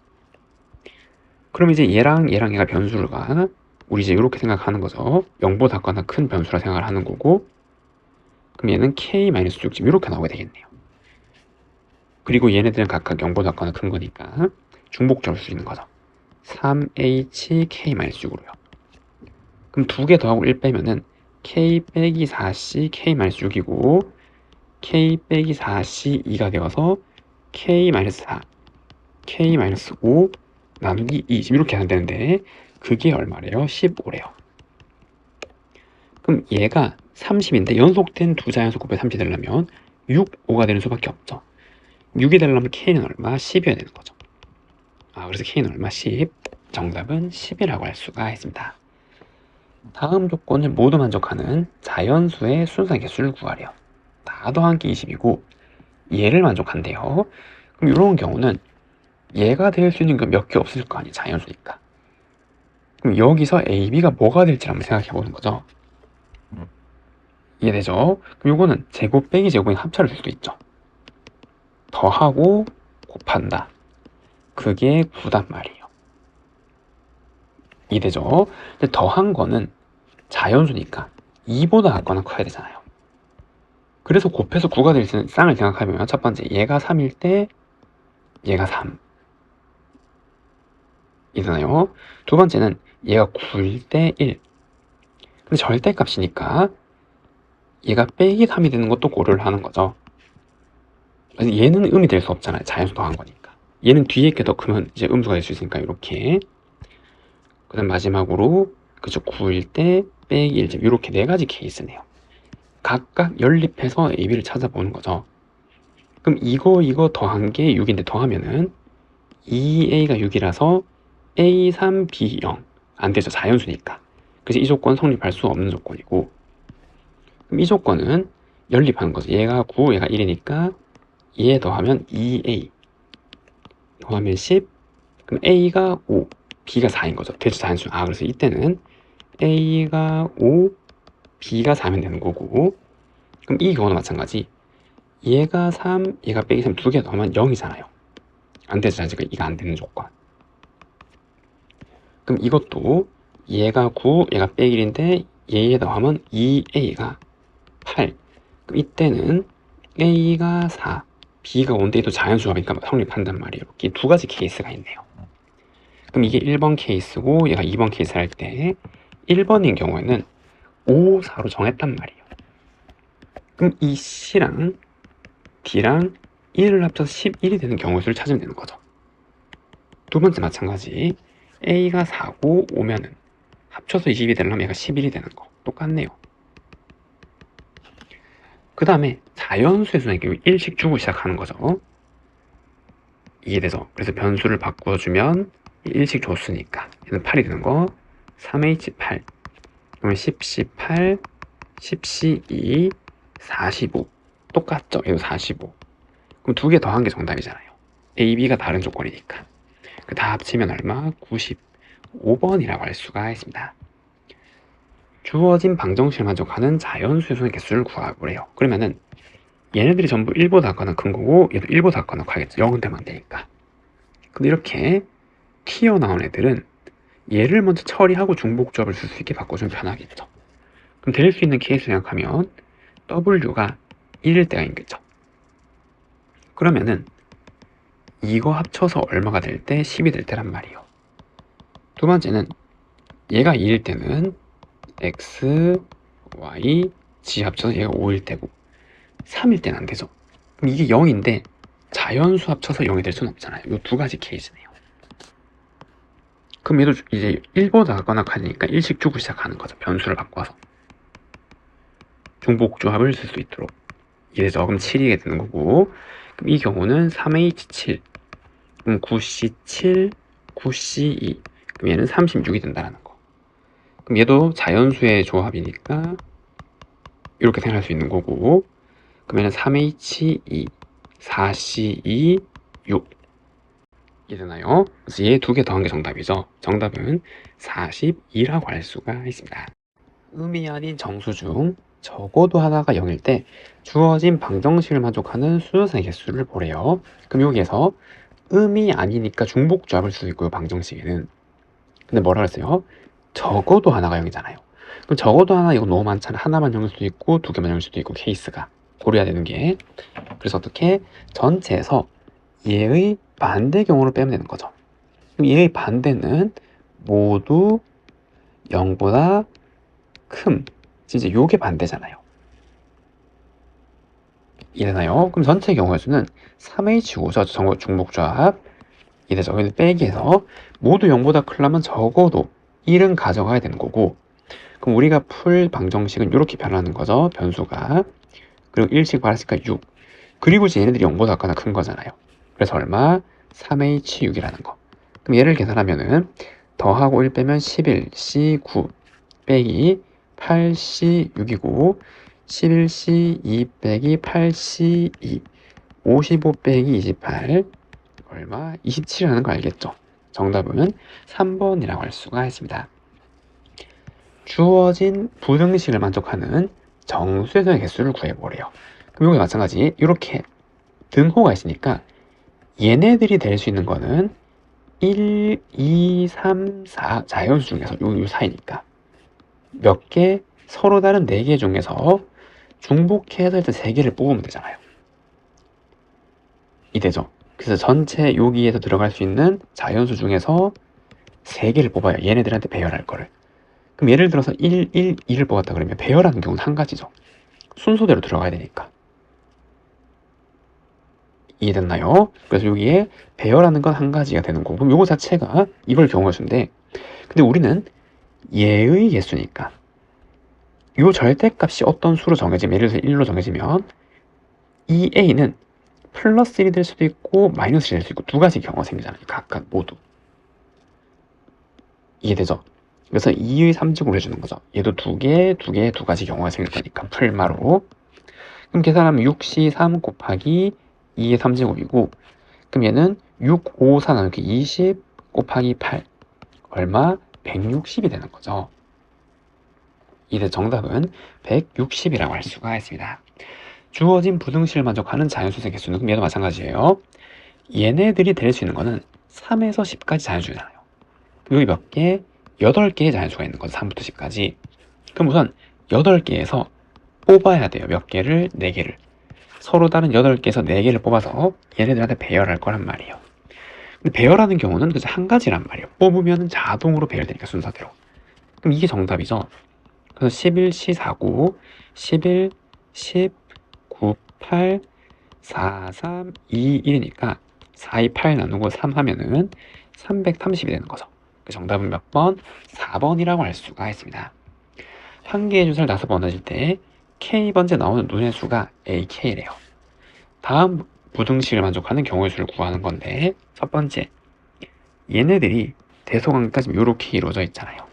그럼 이제 얘랑 얘가 변수가 우리 이제 이렇게 생각하는 거죠. 0보다 작거나 큰 변수라 생각을 하는 거고, 그럼 얘는 K-6 지금 이렇게 나오게 되겠네요. 그리고 얘네들은 각각 0보다 작거나 큰 거니까 중복적으로 쓸 수 있는 거죠. 3HK-6으로요. 그럼 2개 더하고 1 빼면은 K 빼기 4C K-6이고 K 빼기 4C 2가 되어서 K-4 K-5 나누기 2 지금 이렇게 되는데 그게 얼마래요? 15래요. 그럼 얘가 30인데 연속된 두 자연수 곱해 30이 되려면 6, 5가 되는 수밖에 없죠. 6이 되려면 K는 얼마? 10이어야 되는 거죠. 그래서 K는 얼마? 10. 정답은 10이라고 할 수가 있습니다. 다음 조건을 모두 만족하는 자연수의 순수한 개수를 구하래요. 다 더한 게 20이고 얘를 만족한대요. 그럼 이런 경우는 얘가 될 수 있는 게 몇 개 없을 거 아니에요. 자연수니까. 그럼 여기서 A, B가 뭐가 될지 한번 생각해 보는 거죠. 이해되죠? 그럼 이거는 제곱 빼기 제곱인 합차를 줄 수도 있죠. 더하고 곱한다. 그게 9단 말이에요. 이해되죠? 근데 더한 거는 자연수니까 2보다 작거나 커야 되잖아요. 그래서 곱해서 9가 될 쌍을 생각하면 첫 번째 얘가 3일 때 얘가 3 이잖아요. 두 번째는 얘가 9일 때 1. 근데 절대값이니까 얘가 빼기 3이 되는 것도 고려를 하는 거죠. 그래서 얘는 음이 될 수 없잖아요. 자연수 더한 거니까. 얘는 뒤에 게 더 크면 이제 음수가 될 수 있으니까 이렇게. 그 다음 마지막으로 그쵸 9일 때 빼기 1점 이렇게 네 가지 케이스네요. 각각 연립해서 AB를 찾아보는 거죠. 그럼 이거 더한 게 6인데 더하면은 2A가 6이라서 A3, B0 안 되죠. 자연수니까. 그래서 이 조건 성립할 수 없는 조건이고, 그럼 이 조건은 연립하는 거죠. 얘가 9, 얘가 1이니까 얘 더하면 2A 더하면 10, 그럼 A가 5, B가 4인 거죠. 대조 자연수. 그래서 이때는 A가 5, B가 4면 되는 거고, 그럼 이 경우는 마찬가지. 얘가 3, 얘가 빼기 3 두 개 더하면 0이잖아요. 안 되죠. 아직 이가 안 되는 조건. 그럼 이것도 얘가 9, 얘가 빼기 1인데 얘에 더하면 2A가 8. 그럼 이때는 A가 4, B가 5인데 또 자연수합이니까 성립한단 말이에요. 이렇게 두 가지 케이스가 있네요. 그럼 이게 1번 케이스고 얘가 2번 케이스 할 때 1번인 경우에는 5, 4로 정했단 말이에요. 그럼 이 C랑 D랑 1을 합쳐서 11이 되는 경우 수를 찾으면 되는 거죠. 두 번째 마찬가지. A가 4고 5면은 합쳐서 20이 되려면 얘가 11이 되는 거. 똑같네요. 그 다음에 자연수의 수는 1씩 주고 시작하는 거죠. 이해돼서. 그래서 변수를 바꿔주면 1씩 줬으니까 얘는 8이 되는 거. 3H8 그러면 10C8 10C2 45 똑같죠? 얘도 45. 그럼 두 개 더한 게 정답이잖아요. A, B가 다른 조건이니까. 다 합치면 얼마? 95번이라고 할 수가 있습니다. 주어진 방정식을 만족하는 자연수의 수의 개수를 구하보래요. 그러면은 얘네들이 전부 1보다 작거나 큰 거고 얘도 1보다 작거나 커야겠죠. 0은 되면 안 되니까. 근데 이렇게 튀어나온 애들은 얘를 먼저 처리하고 중복조합을 쓸 수 있게 바꿔주면 편하겠죠. 그럼 될 수 있는 케이스 생각하면 W가 1일 때가 있겠죠. 그러면은 이거 합쳐서 얼마가 될 때 10이 될 때란 말이에요. 두 번째는 얘가 2일 때는 X, Y, G 합쳐서 얘가 5일 때고 3일 때는 안 되죠. 그럼 이게 0인데 자연수 합쳐서 0이 될 수는 없잖아요. 이 두 가지 케이스네요. 그럼 얘도 이제 1보다 작거나 커지니까 1씩 주고 시작하는 거죠. 변수를 바꿔서 중복조합을 쓸 수 있도록. 이래서 그럼 7이게 되는 거고, 그럼 이 경우는 3H7 그럼 9C7 9C2 그럼 얘는 36이 된다는 거. 그럼 얘도 자연수의 조합이니까 이렇게 생각할 수 있는 거고, 그러면 3H2 4C2 6 이되나요? 그래서 얘 두 개 더한 게 정답이죠. 정답은 42라고 할 수가 있습니다. 음이 아닌 정수 중 적어도 하나가 0일 때 주어진 방정식을 만족하는 수소수의 개수를 보래요. 그럼 여기에서 음이 아니니까 중복조합일 수도 있고요, 방정식에는. 근데 뭐라 그랬어요? 적어도 하나가 0이잖아요. 그럼 적어도 하나 이거 너무 많잖아. 하나만 0일 수도 있고 두 개만 0일 수도 있고 케이스가 고려해야 되는 게. 그래서 어떻게 전체에서 얘의 반대 경우를 빼면 되는 거죠. 그럼 얘의 반대는 모두 0보다 큼. 진짜 요게 반대잖아요. 이래나요? 그럼 전체 경우의 수는 3H5죠. 중복조합. 이래죠. 근데 빼기해서 모두 0보다 크려면 적어도 1은 가져가야 되는 거고, 그럼 우리가 풀 방정식은 이렇게 변하는 거죠. 변수가. 그리고 1씩 발했으니까 6. 그리고 이제 얘네들이 0보다 작거나 큰 거잖아요. 그래서 얼마? 3H6이라는 거. 그럼 얘를 계산하면은 더하고 1 빼면 11, C9 빼기 8C6이고 11C2 빼기 8C2 55 빼기 28 얼마? 27이라는 거 알겠죠? 정답은 3번이라고 할 수가 있습니다. 주어진 부등식을 만족하는 정수의 개수를 구해보래요. 그럼 여기 마찬가지 이렇게 등호가 있으니까 얘네들이 될 수 있는 거는 1, 2, 3, 4 자연수 중에서 요 사이니까 몇 개, 서로 다른 4개 중에서 중복해서 일단 3개를 뽑으면 되잖아요. 이되죠. 그래서 전체 여기에서 들어갈 수 있는 자연수 중에서 3개를 뽑아요. 얘네들한테 배열할 거를. 그럼 예를 들어서 1, 1, 2를 뽑았다 그러면 배열하는 경우는 한 가지죠. 순서대로 들어가야 되니까. 이해됐나요? 그래서 여기에 배열하는 건 한 가지가 되는 거고, 그럼 요거 자체가 이걸 경우의 수인데, 근데 우리는 얘의 개수니까 요 절대값이 어떤 수로 정해지면, 예를 들어서 1로 정해지면 이 a는 플러스 1이 될 수도 있고 마이너스 1이 될 수도 있고 두 가지 경우가 생기잖아요. 각각 모두. 이해되죠? 그래서 2의 3제곱을 해주는 거죠. 얘도 두 가지 경우가 생길 거니까 풀마로. 그럼 계산하면 6C3 곱하기 2의 3제곱이고, 그럼 얘는 6, 5, 4 나누기 20 곱하기 8 얼마? 160이 되는 거죠. 이제 정답은 160이라고 할 수가 있습니다. 주어진 부등식을 만족하는 자연수의 개수는 그럼 얘도 마찬가지예요. 얘네들이 될 수 있는 거는 3에서 10까지 자연수잖아요. 여기 몇 개? 8개의 자연수가 있는 거죠. 3부터 10까지. 그럼 우선 8개에서 뽑아야 돼요. 몇 개를? 4개를. 서로 다른 8개에서 4개를 뽑아서 얘네들한테 배열할 거란 말이에요. 근데 배열하는 경우는 그저 한 가지란 말이에요. 뽑으면 자동으로 배열되니까 순서대로. 그럼 이게 정답이죠. 그래서 11, 14, 11, 10, 9, 8, 4, 3, 2, 1이니까 4, 2, 8 나누고 3 하면은 330이 되는 거죠. 그 정답은 몇 번? 4번이라고 할 수가 있습니다. 한 개의 주사를 5번 얹을 때 K번째 나오는 눈의 수가 AK래요. 다음 부등식을 만족하는 경우의 수를 구하는 건데, 첫 번째, 얘네들이 대소관계까지 이렇게 이루어져 있잖아요.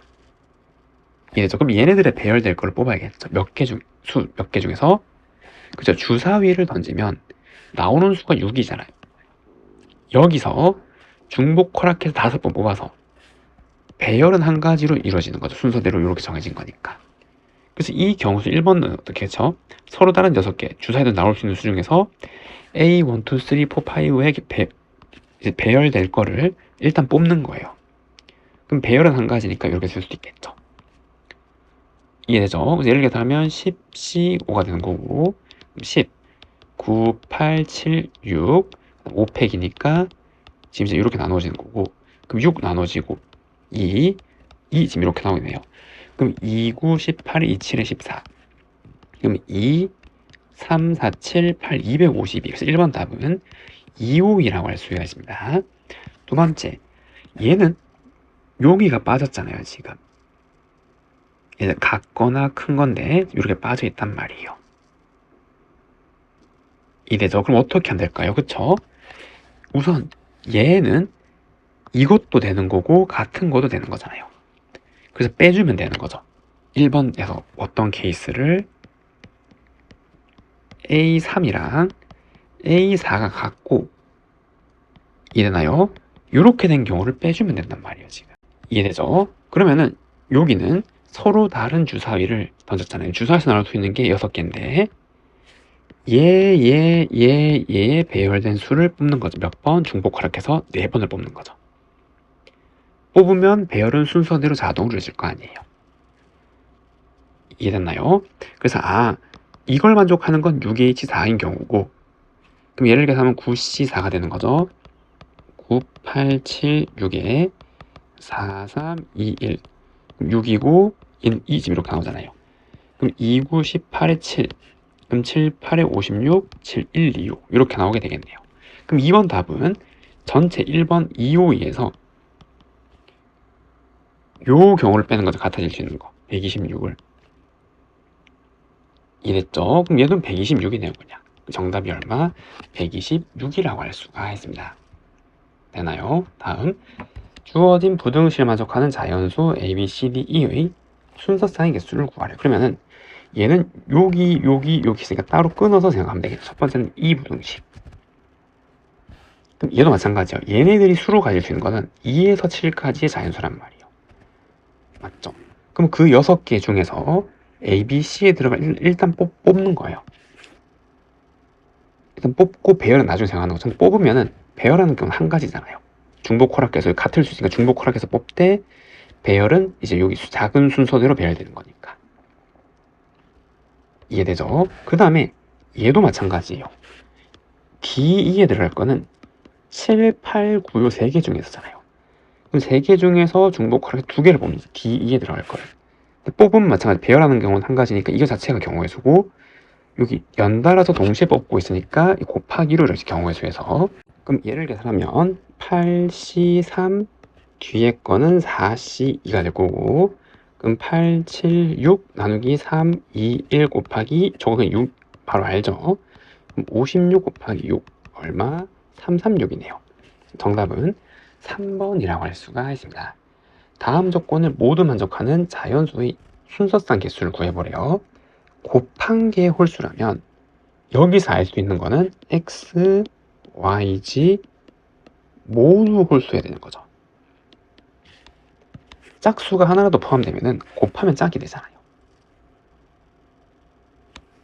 이래죠. 그럼 얘네들의 배열될 거를 뽑아야겠죠. 몇 개 중에서. 그죠. 주사위를 던지면 나오는 수가 6이잖아요. 여기서 중복 허락해서 5번 뽑아서 배열은 한 가지로 이루어지는 거죠. 순서대로 이렇게 정해진 거니까. 그래서 이 경우수 1번은 어떻게 했죠? 서로 다른 6개 주사위도 나올 수 있는 수 중에서 A, 1, 2, 3, 4, 5에 배열될 거를 일단 뽑는 거예요. 그럼 배열은 한 가지니까 이렇게 쓸 수도 있겠죠. 이해되죠? 그래서 예를 들면 10C5가 되는 거고, 10, 9, 8, 7, 6, 5팩이니까 지금 이제 이렇게 나눠지는 거고, 그럼 6 나눠지고 2 지금 이렇게 나오네요. 그럼 2, 9, 18, 2, 7에 14. 그럼 2, 3, 4, 7, 8, 252. 그래서 1번 답은 252라고 할 수가 있습니다. 두 번째, 얘는 여기가 빠졌잖아요, 지금. 얘는 같거나 큰 건데 이렇게 빠져 있단 말이에요. 이래죠. 그럼 어떻게 하면 될까요? 그쵸? 우선 얘는 이것도 되는 거고 같은 것도 되는 거잖아요. 그래서 빼주면 되는 거죠. 1번에서 어떤 케이스를 A3이랑 A4가 같고, 이해되나요? 이렇게 된 경우를 빼주면 된단 말이에요, 지금. 이해되죠? 그러면은 여기는 서로 다른 주사위를 던졌잖아요. 주사위에서 나올 수 있는 게 6개인데 얘의 배열된 수를 뽑는 거죠. 몇 번? 중복활약해서 4번을 뽑는 거죠. 뽑으면 배열은 순서대로 자동으로 이루어질 거 아니에요. 이해됐나요? 그래서 이걸 만족하는 건 6H4인 경우고, 그럼 얘를 계산하면 9C4가 되는 거죠. 9, 8, 7, 6에 4, 3, 2, 1. 6이고 2 지금 이렇게 나오잖아요. 그럼 2, 9, 18에 7. 그럼 7, 8에 56, 7, 1, 2, 6 이렇게 나오게 되겠네요. 그럼 2번 답은 전체 1번 2, 5, 2에서 요 경우를 빼는 거죠. 같아질 수 있는 거 126을. 이랬죠? 그럼 얘는 126이네요. 그냥 정답이 얼마? 126이라고 할 수가 있습니다. 되나요? 다음, 주어진 부등식을 만족하는 자연수 A, B, C, D, E의 순서쌍의 개수를 구하래. 그러면은 얘는 여기 있으니까 따로 끊어서 생각하면 되겠죠. 첫 번째는 이 부등식. 그럼 얘도 마찬가지예요. 얘네들이 수로 가질 수 있는 거는 2에서 7까지의 자연수란 말이에요. 맞죠? 그럼 그 6개 중에서 A, B, C에 들어갈 일단 뽑는 거예요. 일단 뽑고 배열은 나중에 생각하는 거죠. 뽑으면은 배열하는 경우는 한 가지잖아요. 중복 허락해서 같을 수 있으니까 중복 허락해서 뽑되 배열은 이제 여기 작은 순서대로 배열되는 거니까. 이해되죠? 그 다음에 얘도 마찬가지예요. D2에 들어갈 거는 7, 8, 9, 요 3개 중에서잖아요. 그럼 3개 중에서 중복 허락해 2개를 뽑는 거죠. D2에 들어갈 거를. 뽑으면 마찬가지 배열하는 경우는 한 가지니까 이거 자체가 경우의 수고, 여기 연달아서 동시에 뽑고 있으니까 곱하기로 이렇게 경우의 수에서, 그럼 얘를 계산하면 8C3 뒤에 거는 4C2가 될 거고, 그럼 8, 7, 6 나누기 3, 2, 1 곱하기 저거 그냥 6 바로 알죠? 그럼 56 곱하기 6 얼마? 336이네요. 정답은 3번이라고 할 수가 있습니다. 다음 조건을 모두 만족하는 자연수의 순서쌍 개수를 구해보래요. 곱한 개의 홀수라면 여기서 알 수 있는 거는 x, y, z 모두 홀수해야 되는 거죠. 짝수가 하나라도 포함되면 곱하면 짝이 되잖아요.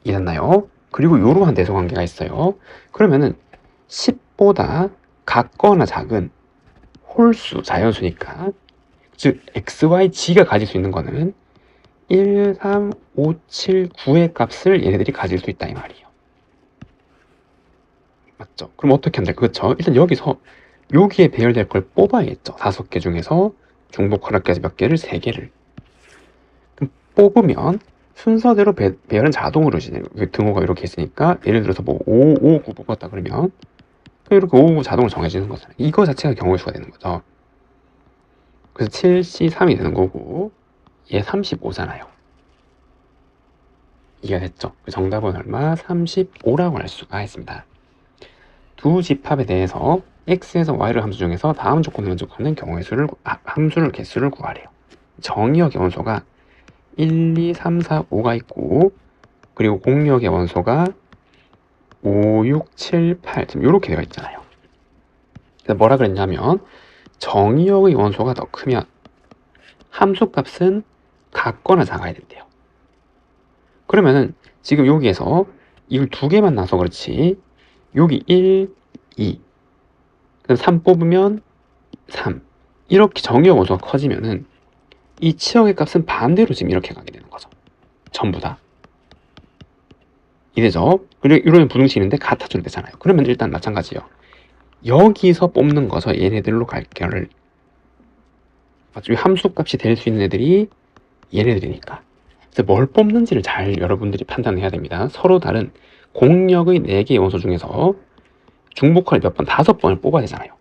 이해됐나요? 그리고 이러한 대소 관계가 있어요. 그러면은 10보다 같거나 작은 홀수, 자연수니까, 즉 x, y, z가 가질 수 있는 거는 1, 3, 5, 7, 9의 값을 얘네들이 가질 수 있다 이 말이에요. 맞죠? 그럼 어떻게 하면 될까? 그렇죠? 일단 여기서 여기에 배열될 걸 뽑아야겠죠. 5개 중에서 중복 허락까지 몇 개를? 3개를. 그럼 뽑으면 순서대로 배열은 자동으로 진행. 등호가 이렇게 있으니까 예를 들어서 뭐 5, 5, 9 뽑았다 그러면 이렇게 5, 9 자동으로 정해지는 거잖아요. 이거 자체가 경우의 수가 되는 거죠. 그래서 7C3이 되는 거고 얘 35잖아요. 이해가 됐죠? 정답은 얼마? 35라고 할 수가 있습니다. 두 집합에 대해서 x에서 y를 함수 중에서 다음 조건을 만족하는 경우의 수를 함수를 개수를 구하래요. 정의역의 원소가 1, 2, 3, 4, 5가 있고, 그리고 공역의 원소가 5, 6, 7, 8 지금 이렇게 되어 있잖아요. 그래서 뭐라 그랬냐면 정의역의 원소가 더 크면 함수값은 같거나 작아야 된대요. 그러면은 지금 여기에서 이걸 2개만 나서 그렇지, 여기 1, 2, 그럼 3 뽑으면 3, 이렇게 정의역 원소가 커지면은 이 치역의 값은 반대로 지금 이렇게 가게 되는 거죠. 전부 다. 이래죠? 그리고 이런 부등식인데 같아져도 되잖아요. 그러면 일단 마찬가지예요. 여기서 뽑는 거죠. 얘네들로 갈게를. 맞죠? 함수값이 될 수 있는 애들이 얘네들이니까. 그래서 뭘 뽑는지를 잘 여러분들이 판단해야 됩니다. 서로 다른 공역의 4개의 원소 중에서 중복할 몇 번, 5번을 뽑아야 되잖아요.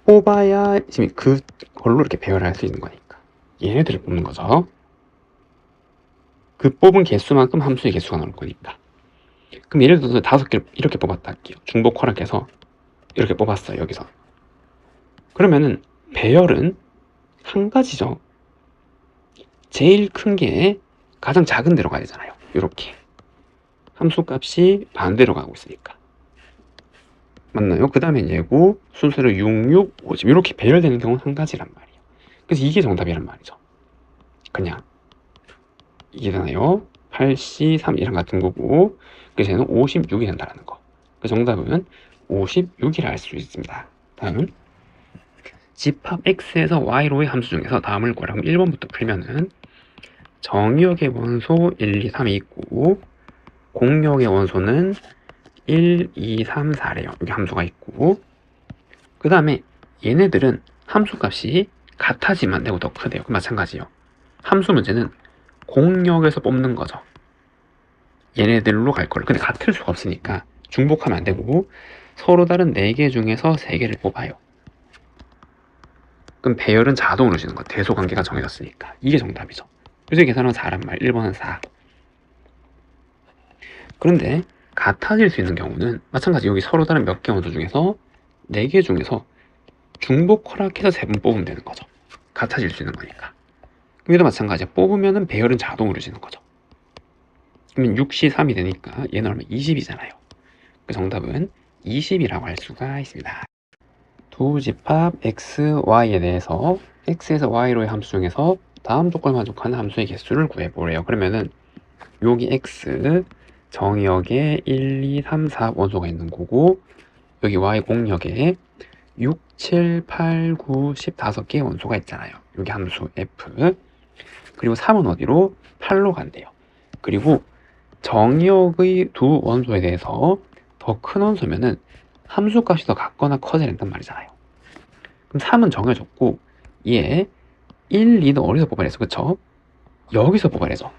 뽑아야 지금 그걸로 이렇게 배열할 수 있는 거니까 얘네들을 뽑는 거죠. 그 뽑은 개수만큼 함수의 개수가 나올 거니까. 그럼 예를 들어서 5개를 이렇게 뽑았다 할게요. 중복 허락해서 이렇게 뽑았어요. 여기서. 그러면은 배열은 한 가지죠. 제일 큰 게 가장 작은 데로 가야 되잖아요. 이렇게 함수값이 반대로 가고 있으니까. 맞나요? 그 다음에 얘고 순서로 6, 6, 5 지금 이렇게 배열되는 경우는 한 가지란 말이에요. 그래서 이게 정답이란 말이죠. 그냥 이게 되나요? 8C3 이랑 같은 거고, 그래서 얘는 56이 된다는 거. 그 정답은 56이라 할 수 있습니다. 다음 집합 x에서 y로의 함수 중에서 다음을 구하라. 그럼 1번부터 풀면은 정역의 원소 1, 2, 3이 있고 공역의 원소는 1, 2, 3, 4래요. 여기 함수가 있고, 그 다음에 얘네들은 함수값이 같아지면 안 되고 더 크대요. 마찬가지요. 함수 문제는 공역에서 뽑는 거죠. 얘네들로 갈 거를. 근데 같을 수가 없으니까 중복하면 안 되고 서로 다른 4개 중에서 3개를 뽑아요. 그럼 배열은 자동으로 주는 거. 대소관계가 정해졌으니까. 이게 정답이죠. 그래서 계산은 4란 말. 1번은 4. 그런데 같아질 수 있는 경우는 마찬가지 여기 서로 다른 몇 개 원소 중에서 4개 중에서 중복 허락해서 3번 뽑으면 되는 거죠. 같아질 수 있는 거니까. 여기도 마찬가지야. 뽑으면은 배열은 자동으로 주는 거죠. 그러면 6C 3이 되니까 얘는 얼마? 20이잖아요. 그 정답은 20이라고 할 수가 있습니다. 두 집합 x, y에 대해서 x에서 y로의 함수 중에서 다음 조건을 만족하는 함수의 개수를 구해보래요. 그러면은 여기 x 정역에 1, 2, 3, 4 원소가 있는 거고 여기 y 공역에 6, 7, 8, 9, 10 5개의 원소가 있잖아요. 여기 함수 f. 그리고 3은 어디로? 8로 간대요. 그리고 정역의 두 원소에 대해서 더 큰 원소면은 함수값이 더 같거나 커져야 된단 말이잖아요. 그럼 3은 정해졌고 얘 1, 2는 어디서 뽑아내죠? 그쵸? 여기서 뽑아내죠.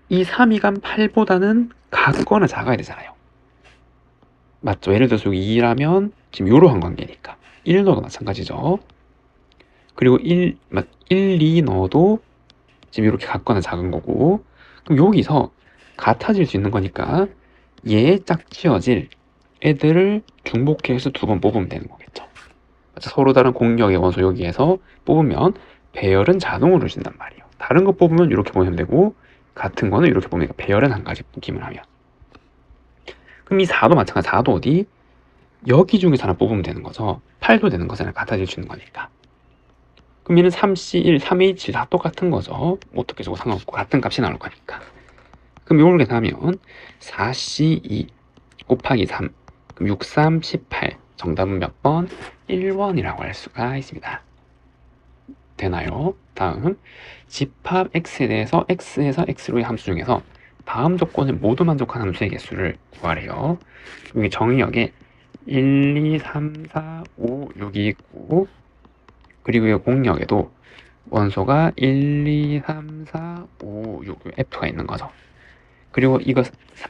이 3이간 8보다는 같거나 작아야 되잖아요. 맞죠? 예를 들어서 여기 2라면 지금 이러한 관계니까 1 넣어도 마찬가지죠. 그리고 1, 2 넣어도 지금 이렇게 같거나 작은 거고, 그럼 여기서 같아질 수 있는 거니까 얘에 짝지어질 애들을 중복해서 2번 뽑으면 되는 거겠죠. 서로 다른 공역의 원소 여기에서 뽑으면 배열은 자동으로 준단 말이에요. 다른 거 뽑으면 이렇게 보면 되고 같은 거는 이렇게 보면 되니까 배열은 한 가지 뽑기만 하면. 그럼 이 4도 마찬가지. 4도 어디? 여기 중에서 하나 뽑으면 되는 거죠. 8도 되는 거잖아요. 같아질 수 있는 거니까. 그럼 얘는 3C1, 3H 다 똑같은 거죠. 어떻게 저거 상관없고 같은 값이 나올 거니까. 그럼 이걸 계산하면 4C2 곱하기 3 그럼 6, 3, 18 정답은 몇 번? 1번이라고 할 수가 있습니다. 되나요? 다음 집합 x에 대해서 x에서 x로의 함수 중에서 다음 조건을 모두 만족하는 함수의 개수를 구하래요. 여기 정의역에 1, 2, 3, 4, 5, 6이 있고 그리고 이 공역에도 원소가 1, 2, 3, 4, 5, 6 F가 있는 거죠. 그리고 이거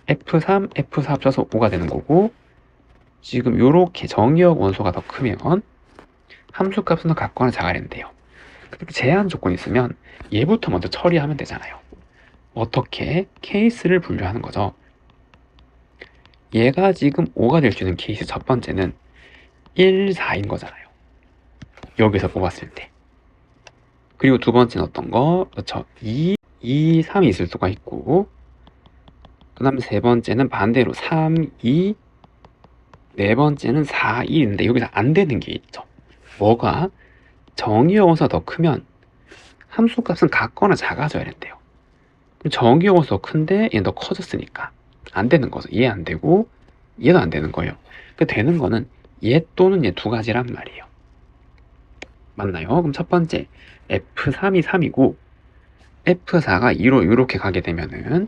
F3, F4 합쳐서 5가 되는 거고 지금 요렇게 정의역 원소가 더 크면 함수값은 더 같거나 작아야 된대요. 그렇게 제한 조건이 있으면 얘부터 먼저 처리하면 되잖아요. 어떻게? 케이스를 분류하는 거죠. 얘가 지금 5가 될 수 있는 케이스 첫 번째는 1, 4인 거잖아요. 여기서 뽑았을 때. 그리고 두 번째는 어떤 거? 그렇죠. 2, 3이 있을 수가 있고 그 다음 세 번째는 반대로 3, 2 네 번째는 4, 1인데 여기서 안 되는 게 있죠. 뭐가? 정의역 원소가 더 크면 함수값은 같거나 작아져야 된대요. 그럼 정의역 원소가 큰데 얘는 더 커졌으니까 안 되는 거죠. 얘 안 되고 얘도 안 되는 거예요. 그 되는 거는 얘 또는 얘 두 가지란 말이에요. 맞나요? 그럼 첫 번째 F3이 3이고 F4가 2로 이렇게 가게 되면은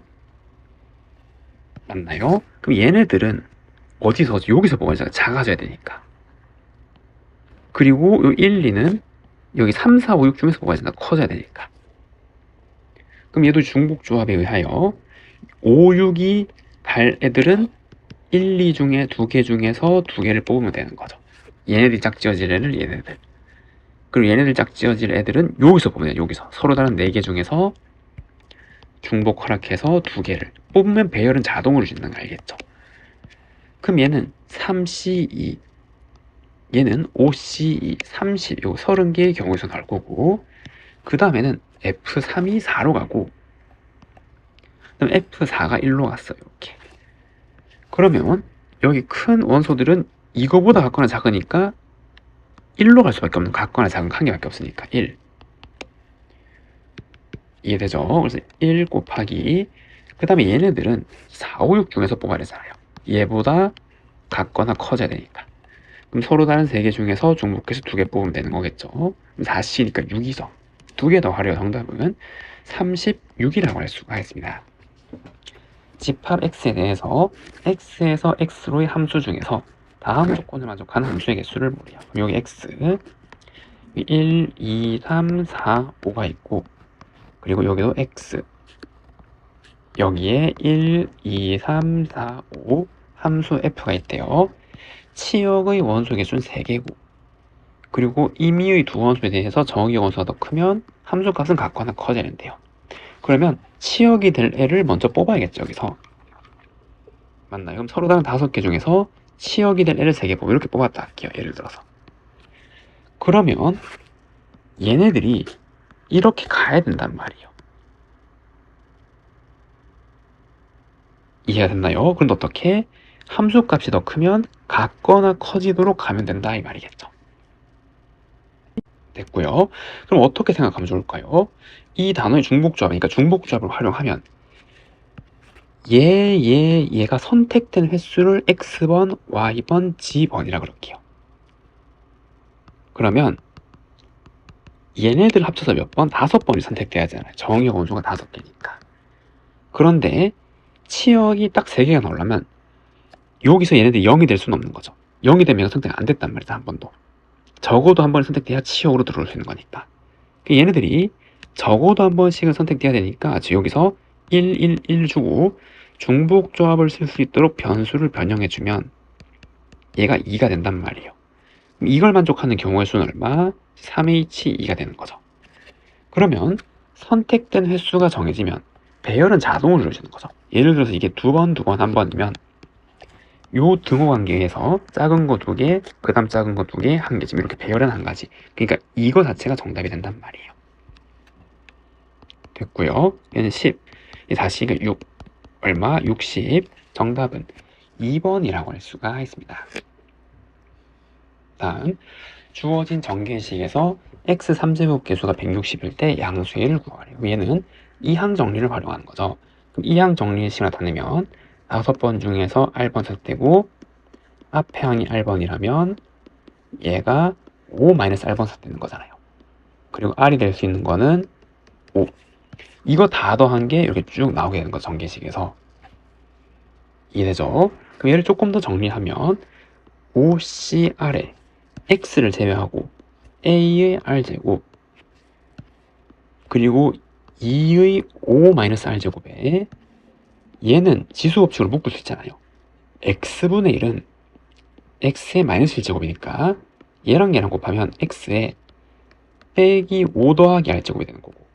맞나요? 그럼 얘네들은 어디서? 여기서 뽑아야 작아져야 되니까. 그리고 요 1, 2는 여기 3, 4, 5, 6 중에서 뽑아야 된다. 커져야 되니까. 그럼 얘도 중복조합에 의하여 5, 6이 갈 애들은 1, 2 중에 2개 중에서 2개를 뽑으면 되는 거죠. 얘네들이 짝지어질 애를 얘네들. 그리고 얘네들 짝지어질 애들은 여기서 뽑으면 돼요. 여기서. 서로 다른 4개 중에서 중복 허락해서 2개를 뽑으면 배열은 자동으로 준다는 거 알겠죠? 그럼 얘는 3C2 얘는 5C2 30 요 30개의 경우에서 나올 거고 그 다음에는 F3이 4로 가고 그다음 F4가 1로 갔어요. 이렇게. 그러면 여기 큰 원소들은 이거보다 같거나 작으니까 1로 갈 수밖에 없는 같거나 작은 한 개밖에 없으니까 1. 이해되죠? 그래서 1 곱하기 그 다음에 얘네들은 4, 5, 6 중에서 뽑아야 되잖아요. 얘보다 같거나 커져야 되니까. 그럼 서로 다른 3개 중에서 중복해서 2개 뽑으면 되는 거겠죠. 그럼 4C니까 6이죠. 2개 더 하려 정답은 36이라고 할 수가 있습니다. 집합 x에 대해서 x에서 x로의 함수 중에서 다음 조건을 만족하는 함수의 개수를 모르요. 그럼 여기 x 1, 2, 3, 4, 5가 있고 그리고 여기도 x 여기에 1, 2, 3, 4, 5 함수 f가 있대요. 치역의 원소 개수는 3개고 그리고 임의의 두 원소에 대해서 정의 원소가 더 크면 함수 값은 같거나 커져야 된대요. 그러면 치역이 될 애를 먼저 뽑아야겠죠. 여기서 맞나요? 그럼 서로 다른 5개 중에서 치역이 될 애를 3개 뽑아 이렇게 뽑았다 할게요. 예를 들어서 그러면 얘네들이 이렇게 가야 된단 말이에요. 이해가 됐나요? 그런데 어떻게? 함수 값이 더 크면 같거나 커지도록 가면 된다 이 말이겠죠. 됐고요. 그럼 어떻게 생각하면 좋을까요? 이 단어의 중복조합, 그러니까 중복조합을 활용하면 얘가 선택된 횟수를 x번, y번, g번이라 그럴게요. 그러면 얘네들 합쳐서 몇 번? 5번이 선택돼야 하잖아요. 정의 원소가 5개니까. 그런데 치역이 딱 3개가 나오려면 여기서 얘네들이 0이 될 수는 없는 거죠. 0이 되면 선택 안 됐단 말이죠. 한 번도. 적어도 한 번 선택돼야 치역으로 들어올 수 있는 거니까. 얘네들이 적어도 한 번씩은 선택돼야 되니까 여기서 1, 1, 1 주고 중복조합을 쓸 수 있도록 변수를 변형해주면 얘가 2가 된단 말이에요. 이걸 만족하는 경우의 수는 얼마? 3H2가 되는 거죠. 그러면 선택된 횟수가 정해지면 배열은 자동으로 이루어지는 거죠. 예를 들어서 이게 2번, 2번, 1번이면 요 등호 관계에서 작은 거 2개, 그 다음 작은 거 2개, 1개 지금 이렇게 배열은 1가지. 그러니까 이거 자체가 정답이 된단 말이에요. 됐고요. 얘는 10. 다시 6. 얼마? 60. 정답은 2번이라고 할 수가 있습니다. 다음 주어진 정계식에서 x 3제곱 개수가 160일 때 양수의 1을 구하래요. 얘는 이항 정리를 활용하는 거죠. 그럼 이항 정리식을 나타내면 5번 중에서 R번 선택되고 앞에 항이 R번이라면 얘가 5-R번 선택되는 거잖아요. 그리고 R이 될 수 있는 거는 5. 이거 다 더한 게 이렇게 쭉 나오게 되는 거 정계식에서. 이해되죠? 그럼 얘를 조금 더 정리하면 5CR에 X를 제외하고 A의 R제곱 그리고 2의 5-R제곱에 얘는 지수법칙으로 묶을 수 있잖아요. X분의 1은 X의 마이너스 1제곱이니까 얘랑 얘랑 곱하면 X에 빼기 5 더하기 R제곱이 되는 거고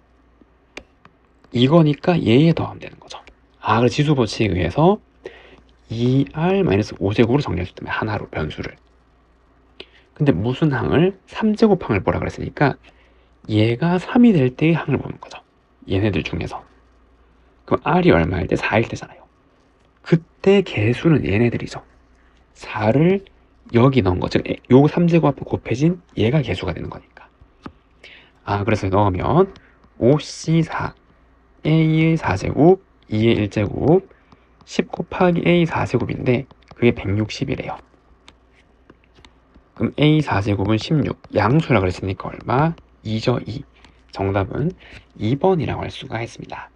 이거니까 얘에 더하면 되는 거죠. 그래서 지수법칙에 의해서 2R-5제곱으로 정리할 수 있다면 하나로 변수를. 근데 무슨 항을? 3제곱항을 보라 그랬으니까 얘가 3이 될 때의 항을 보는 거죠. 얘네들 중에서. 그럼 R이 얼마일 때? 4일 때잖아요. 그때 개수는 얘네들이죠. 4를 여기 넣은 거, 즉 요 3제곱합 곱해진 얘가 개수가 되는 거니까. 그래서 넣으면 5C4 A의 4제곱 2의 1제곱 10 곱하기 A 4제곱인데 그게 160이래요. 그럼 A 4제곱은 16 양수라 그랬으니까 얼마? 2죠 2. 정답은 2번이라고 할 수가 있습니다.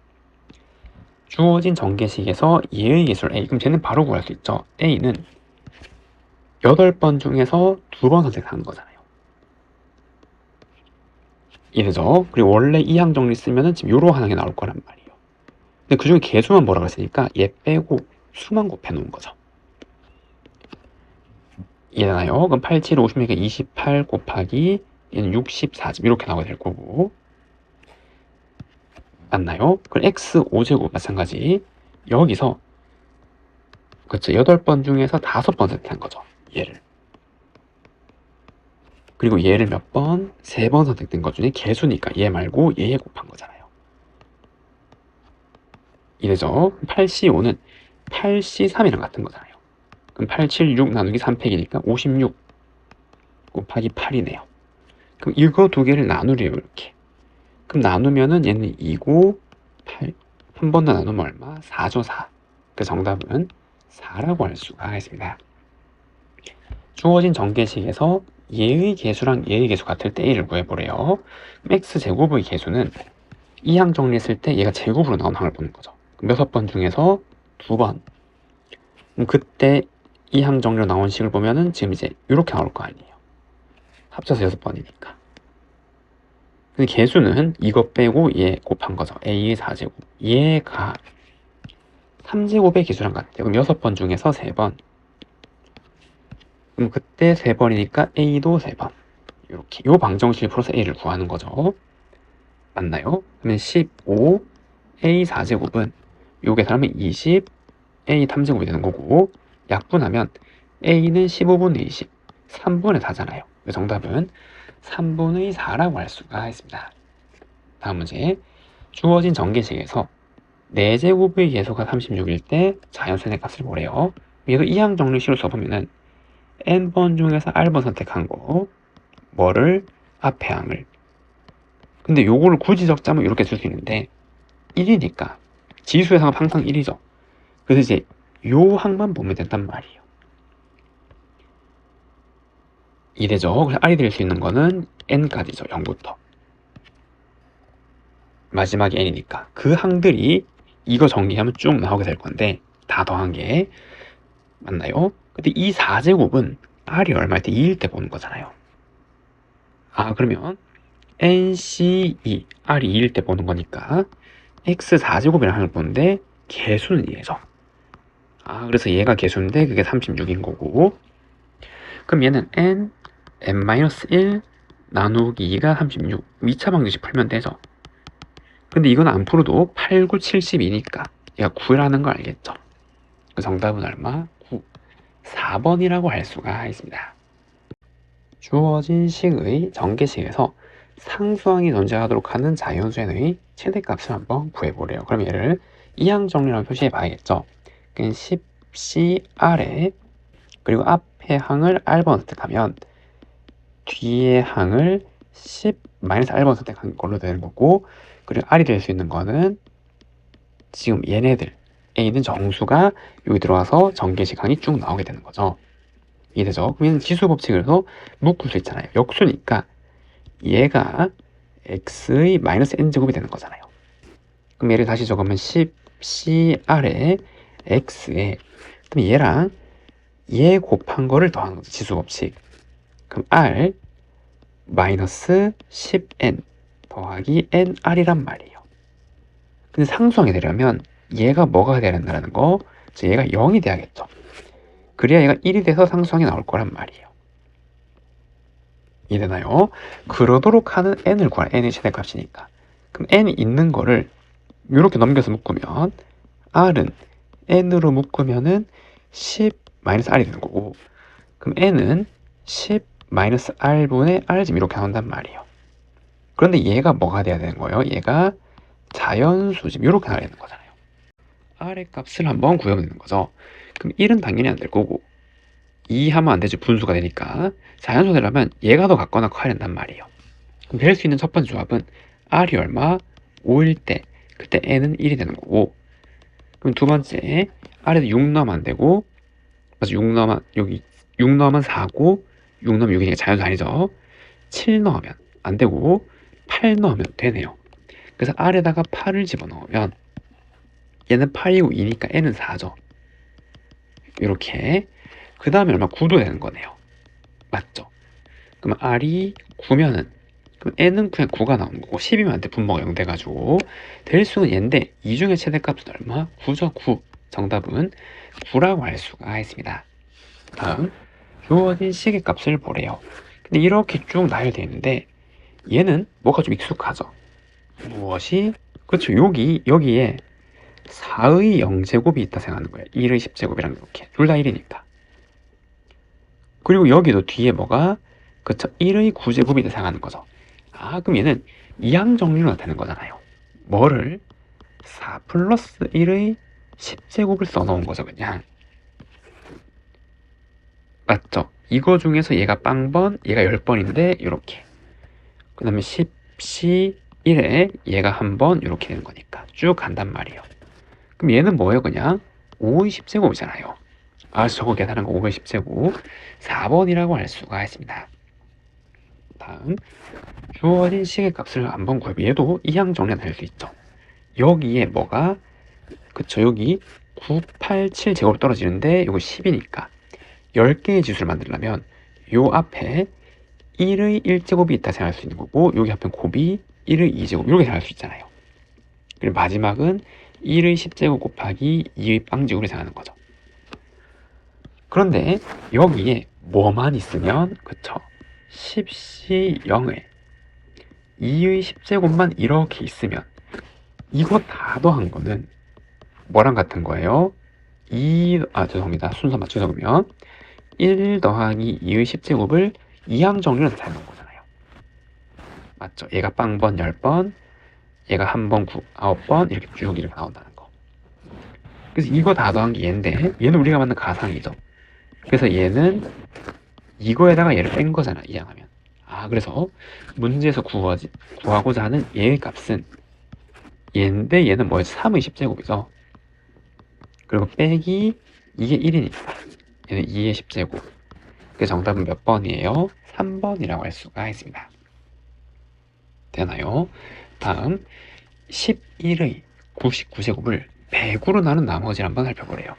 주어진 정계식에서 얘의 개수를 A, 그럼 쟤는 바로 구할 수 있죠. A는 8번 중에서 2번 선택하는 거잖아요. 이해되죠? 그리고 원래 이항 정리 쓰면은 지금 요런 하는 게 나올 거란 말이에요. 근데 그 중에 개수만 보라 그랬으니까 얘 빼고 수만 곱해 놓은 거죠. 이해되나요? 그럼 8, 7, 56이니까 28 곱하기 얘는 64 이렇게 나오게 될 거고 맞나요? 그럼 x 5제곱 마찬가지 여기서 그렇죠. 8번 중에서 5번 선택한 거죠. 얘를. 그리고 얘를 몇 번? 3번 선택된 것 중에 개수니까 얘 말고 얘에 곱한 거잖아요. 이래죠. 8C5는 8C3이랑 같은 거잖아요. 그럼 8, 7, 6 나누기 3팩이니까 56 곱하기 8이네요. 그럼 이거 두 개를 나누래요. 이렇게. 그럼 나누면은 얘는 2고 8. 한 번 더 나누면 얼마? 4죠, 4. 그 정답은 4라고 할 수가 있습니다. 주어진 전개식에서 얘의 개수랑 얘의 개수 같을 때 A를 구해보래요. x제곱의 개수는 이 항 정리했을 때 얘가 제곱으로 나온 항을 보는 거죠. 6번 중에서 2번. 그럼 그때 이 항 정리로 나온 식을 보면은 지금 이제 이렇게 나올 거 아니에요. 합쳐서 6번이니까. 근데 개수는 이거 빼고 얘 곱한 거죠. A의 4제곱. 얘가 3제곱의 개수랑 같아요. 그럼 6번 중에서 3번. 그럼 그때 3번이니까 A도 3번. 이렇게. 요 방정식을 풀어서 A를 구하는 거죠. 맞나요? 그러면 15, A 4제곱은 요 계산하면 20, A 3제곱이 되는 거고, 약분하면 A는 15분의 20, 3분의 4잖아요. 정답은 3분의 4라고 할 수가 있습니다. 다음 문제. 주어진 전개식에서 4제곱의 계수가 36일 때 자연수의 값을 보래요. 얘도 이항 정리식으로 써보면은 n번 중에서 r번 선택한 거, 뭐를? 앞에 항을. 근데 요거를 굳이 적자면 이렇게 쓸 수 있는데 1이니까 지수의 상은 항상 1이죠. 그래서 이제 요 항만 보면 된단 말이에요. 이래죠. 그래서 r이 될 수 있는 거는 n까지죠. 0부터 마지막에 n이니까 그 항들이 이거 전개하면 쭉 나오게 될 건데 다 더한 게 맞나요? 근데 이 4제곱은 r이 얼마일 때 2일 때 보는 거잖아요. 아, 그러면 NC2, R이 2일 때 보는 거니까 X 4제곱이라는 항을 보는데 개수는 얘죠. 아, 그래서 얘가 개수인데 그게 36인 거고, 그럼 얘는 N-1 나누기 2가 36. 2차 방정식 풀면 되죠. 근데 이건 안 풀어도 8, 9, 72니까 얘가 9라는 거 알겠죠? 그 정답은 얼마? 9. 4번이라고 할 수가 있습니다. 주어진 식의 전개식에서 상수항이 존재하도록 하는 자연수의 최대값을 한번 구해보래요. 그럼 얘를 이항 정리라고 표시해 봐야겠죠. 10CR에 그리고 앞에 항을 R번 선택하면 뒤에 항을 10-R번 선택한 걸로 되는 거고, 그리고 R이 될 수 있는 거는 지금 얘네들 A는 정수가 여기 들어와서 전개식 항이 쭉 나오게 되는 거죠. 이해되죠? 그러면 지수 법칙으로 묶을 수 있잖아요. 역수니까 얘가 x의 마이너스 n제곱이 되는 거잖아요. 그럼 얘를 다시 적으면 10CR에 x에, 그럼 얘랑 얘 곱한 거를 더하는 거죠. 지수 법칙. 그럼 r 마이너스 10n 더하기 nr이란 말이에요. 근데 상수항이 되려면 얘가 뭐가 돼야 된다는 거, 즉 얘가 0이 돼야겠죠. 그래야 얘가 1이 돼서 상수항이 나올 거란 말이에요. 이해되나요? 그러도록 하는 n을 구하라. n의 최대값이니까. 그럼 n이 있는 거를 이렇게 넘겨서 묶으면 r은 n으로 묶으면은 10-r이 되는 거고, 그럼 n은 10-r분의 r 지금 이렇게 나온단 말이에요. 그런데 얘가 뭐가 돼야 되는 거예요? 얘가 자연수 지금 이렇게 나와야 되는 거잖아요. r의 값을 한번 구해보는 거죠. 그럼 1은 당연히 안 될 거고 2 하면 안 되지, 분수가 되니까. 자연수 되려면 얘가 더 같거나 커야 된단 말이에요. 그럼 될 수 있는 첫 번째 조합은 r이 얼마? 5일 때, 그때 n은 1이 되는 거고, 그럼 두 번째 r에도 6 넣으면 안 되고, 맞아, 6 넣으면 여기 6 넣으면 4고 6 넣으면 6이니까 자연수 아니죠. 7 넣으면 안 되고 8 넣으면 되네요. 그래서 r에다가 8을 집어넣으면 얘는 8이고 2니까 n은 4죠. 이렇게. 그 다음에 얼마? 9도 되는 거네요. 맞죠? 그럼 r이 9면은, 그럼 n은 그냥 9가 나오는 거고 10이면 안 돼. 분모가 0 돼가지고 될 수는 얘인데 이 중에 최대값은 얼마? 9죠. 9. 정답은 9라고 할 수가 있습니다. 다음, 주어진 식의 값을 보래요. 근데 이렇게 쭉 나열되어 있는데 얘는 뭐가 좀 익숙하죠? 무엇이? 그렇죠. 여기에 4의 0제곱이 있다 생각하는 거예요. 1의 10제곱이랑 이렇게 둘 다 1이니까. 그리고 여기도 뒤에 뭐가, 그쵸, 1의 9제곱이 있다 생각하는 거죠. 아, 그럼 얘는 이항 정리로 나타내는 거잖아요. 뭐를? 4 플러스 1의 10제곱을 써놓은 거죠, 그냥. 맞죠? 이거 중에서 얘가 빵번, 얘가 10번인데 이렇게. 그 다음에 10C 1에 얘가 한 번 이렇게 되는 거니까 쭉 간단 말이에요. 그럼 얘는 뭐예요? 그냥 5의 10제곱이잖아요. 저거 계산한 거 5의 10제곱 4번이라고 할 수가 있습니다. 다음 주어진 시계값을 한번 구해보면 얘도 이항 정리가 될 수 있죠. 여기에 뭐가 그쵸, 여기 987제곱 떨어지는데 이거 10이니까 10개의 지수를 만들려면 요 앞에 1의 1제곱이 있다 생각할 수 있는 거고 여기 앞에 곱이 1의 2제곱 이렇게 생각할 수 있잖아요. 그리고 마지막은 1의 10제곱 곱하기 2의 빵제곱을 생각하는 거죠. 그런데 여기에 뭐만 있으면 그쵸, 10시 0에 2의 10제곱만 이렇게 있으면 이거 다 더한 거는 뭐랑 같은 거예요? 죄송합니다. 순서 맞춰서 보면 1 더하기 2의 10제곱을 이항 정리로 나타내는 거잖아요. 맞죠? 얘가 빵번 10번, 얘가 한 번 9번 이렇게 쭉 이렇게 나온다는 거. 그래서 이거 다 더한 게 얘인데 얘는 우리가 만든 가상이죠. 그래서 얘는 이거에다가 얘를 뺀 거잖아, 이항하면. 그래서 문제에서 구하고자 하는 얘의 값은 얘인데 얘는 뭐였지? 3의 10제곱이죠. 그리고 빼기 이게 1이니까 얘는 2의 10제곱. 그 정답은 몇 번이에요? 3번이라고 할 수가 있습니다. 되나요? 다음 11의 99제곱을 100으로 나눈 나머지를 한번 살펴보래요.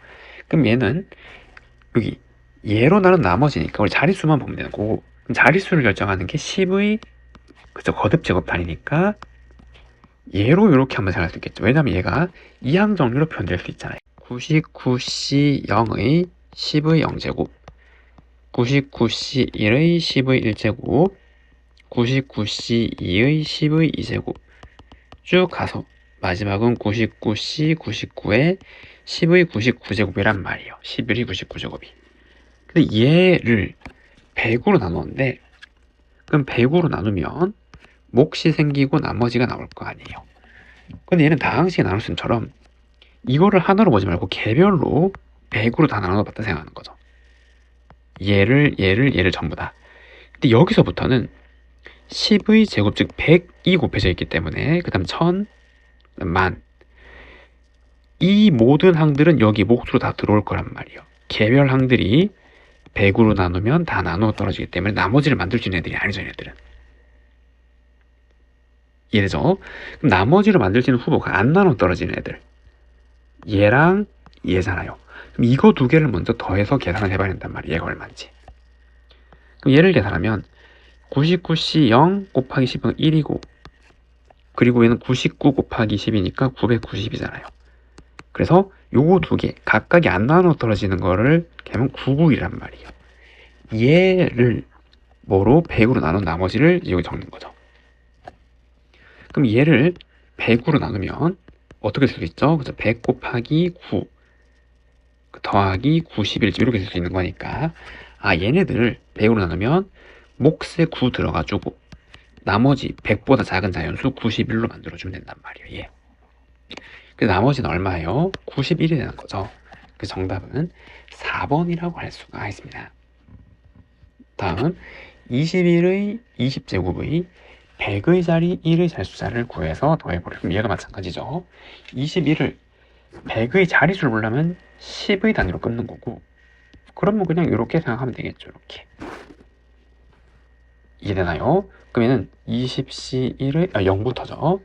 그럼 얘는 여기 얘로 나눈 나머지니까 우리 자릿수만 보면 되는 거고, 자릿수를 결정하는 게 10의 그죠, 거듭 제곱 단위니까 얘로 이렇게 한번 생각할 수 있겠죠. 왜냐면 얘가 이항 정리로 표현될 수 있잖아요. 99C 0의 10의 0제곱, 99C 1의 10의 1제곱, 99C 2의 10의 2제곱 쭉 가서 마지막은 99C 99의 10의 99제곱이란 말이에요. 11의 99제곱이. 근데 얘를 100으로 나누는데 그럼 100으로 나누면 몫이 생기고 나머지가 나올 거 아니에요. 근데 얘는 다항식의 나눗셈처럼 이거를 하나로 보지 말고 개별로 100으로 다 나눠봤다 생각하는 거죠. 얘를 전부 다. 근데 여기서부터는 10의 제곱 즉 100이 곱해져 있기 때문에 그 다음 1000, 만, 이 모든 항들은 여기 몫으로 다 들어올 거란 말이에요. 개별 항들이 100으로 나누면 다 나누어 떨어지기 때문에 나머지를 만들 수 있는 애들이 아니죠, 얘네들은. 이해되죠? 그럼 나머지를 만들 수 있는 후보가 안 나눠 떨어지는 애들, 얘랑 얘잖아요. 그럼 이거 두 개를 먼저 더해서 계산을 해봐야 된단 말이에요. 얘가 얼마인지. 그럼 얘를 계산하면 99C 0 곱하기 10은 1이고 그리고 얘는 99 곱하기 10이니까 990이잖아요. 그래서 요거 두 개 각각이 안 나눠 떨어지는 거를 하면 99이란 말이에요. 얘를 뭐로 100으로 나눈 나머지를 여기 적는 거죠. 그럼 얘를 100으로 나누면 어떻게 쓸 수 있죠? 그래서 100 곱하기 9 더하기 91 이렇게 쓸 수 있는 거니까 얘네들을 100으로 나누면 몫에 9 들어가주고 나머지 100보다 작은 자연수 91로 만들어주면 된단 말이에요. 예. 그래서 나머지는 얼마예요? 91이 되는 거죠. 그 정답은 4번이라고 할 수가 있습니다. 다음 21의 20제곱의 100의 자리 1의 자릿수자를 구해서 더해보려. 그럼 얘가 마찬가지죠. 21을 100의 자릿수를 보려면 10의 단위로 끊는 거고 그러면 그냥 이렇게 생각하면 되겠죠. 이렇게. 이해되나요? 그러면은 20C 1의 0부터죠.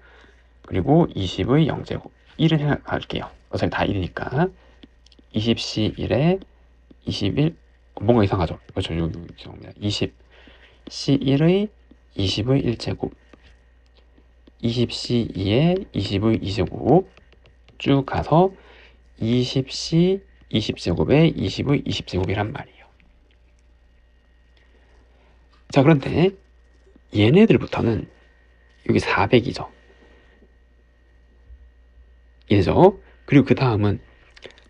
그리고 20의 0제곱 1을 생각할게요. 어차피 다 1이니까 20C 1에 21 뭔가 이상하죠? 그렇죠. 20C 1의 20의 1제곱 20C 2에 20의 2제곱 쭉 가서 20C 20제곱에 20의 20제곱이란 말이에요. 자, 그런데 얘네들부터는 여기 400이죠. 이죠. 그리고 그 다음은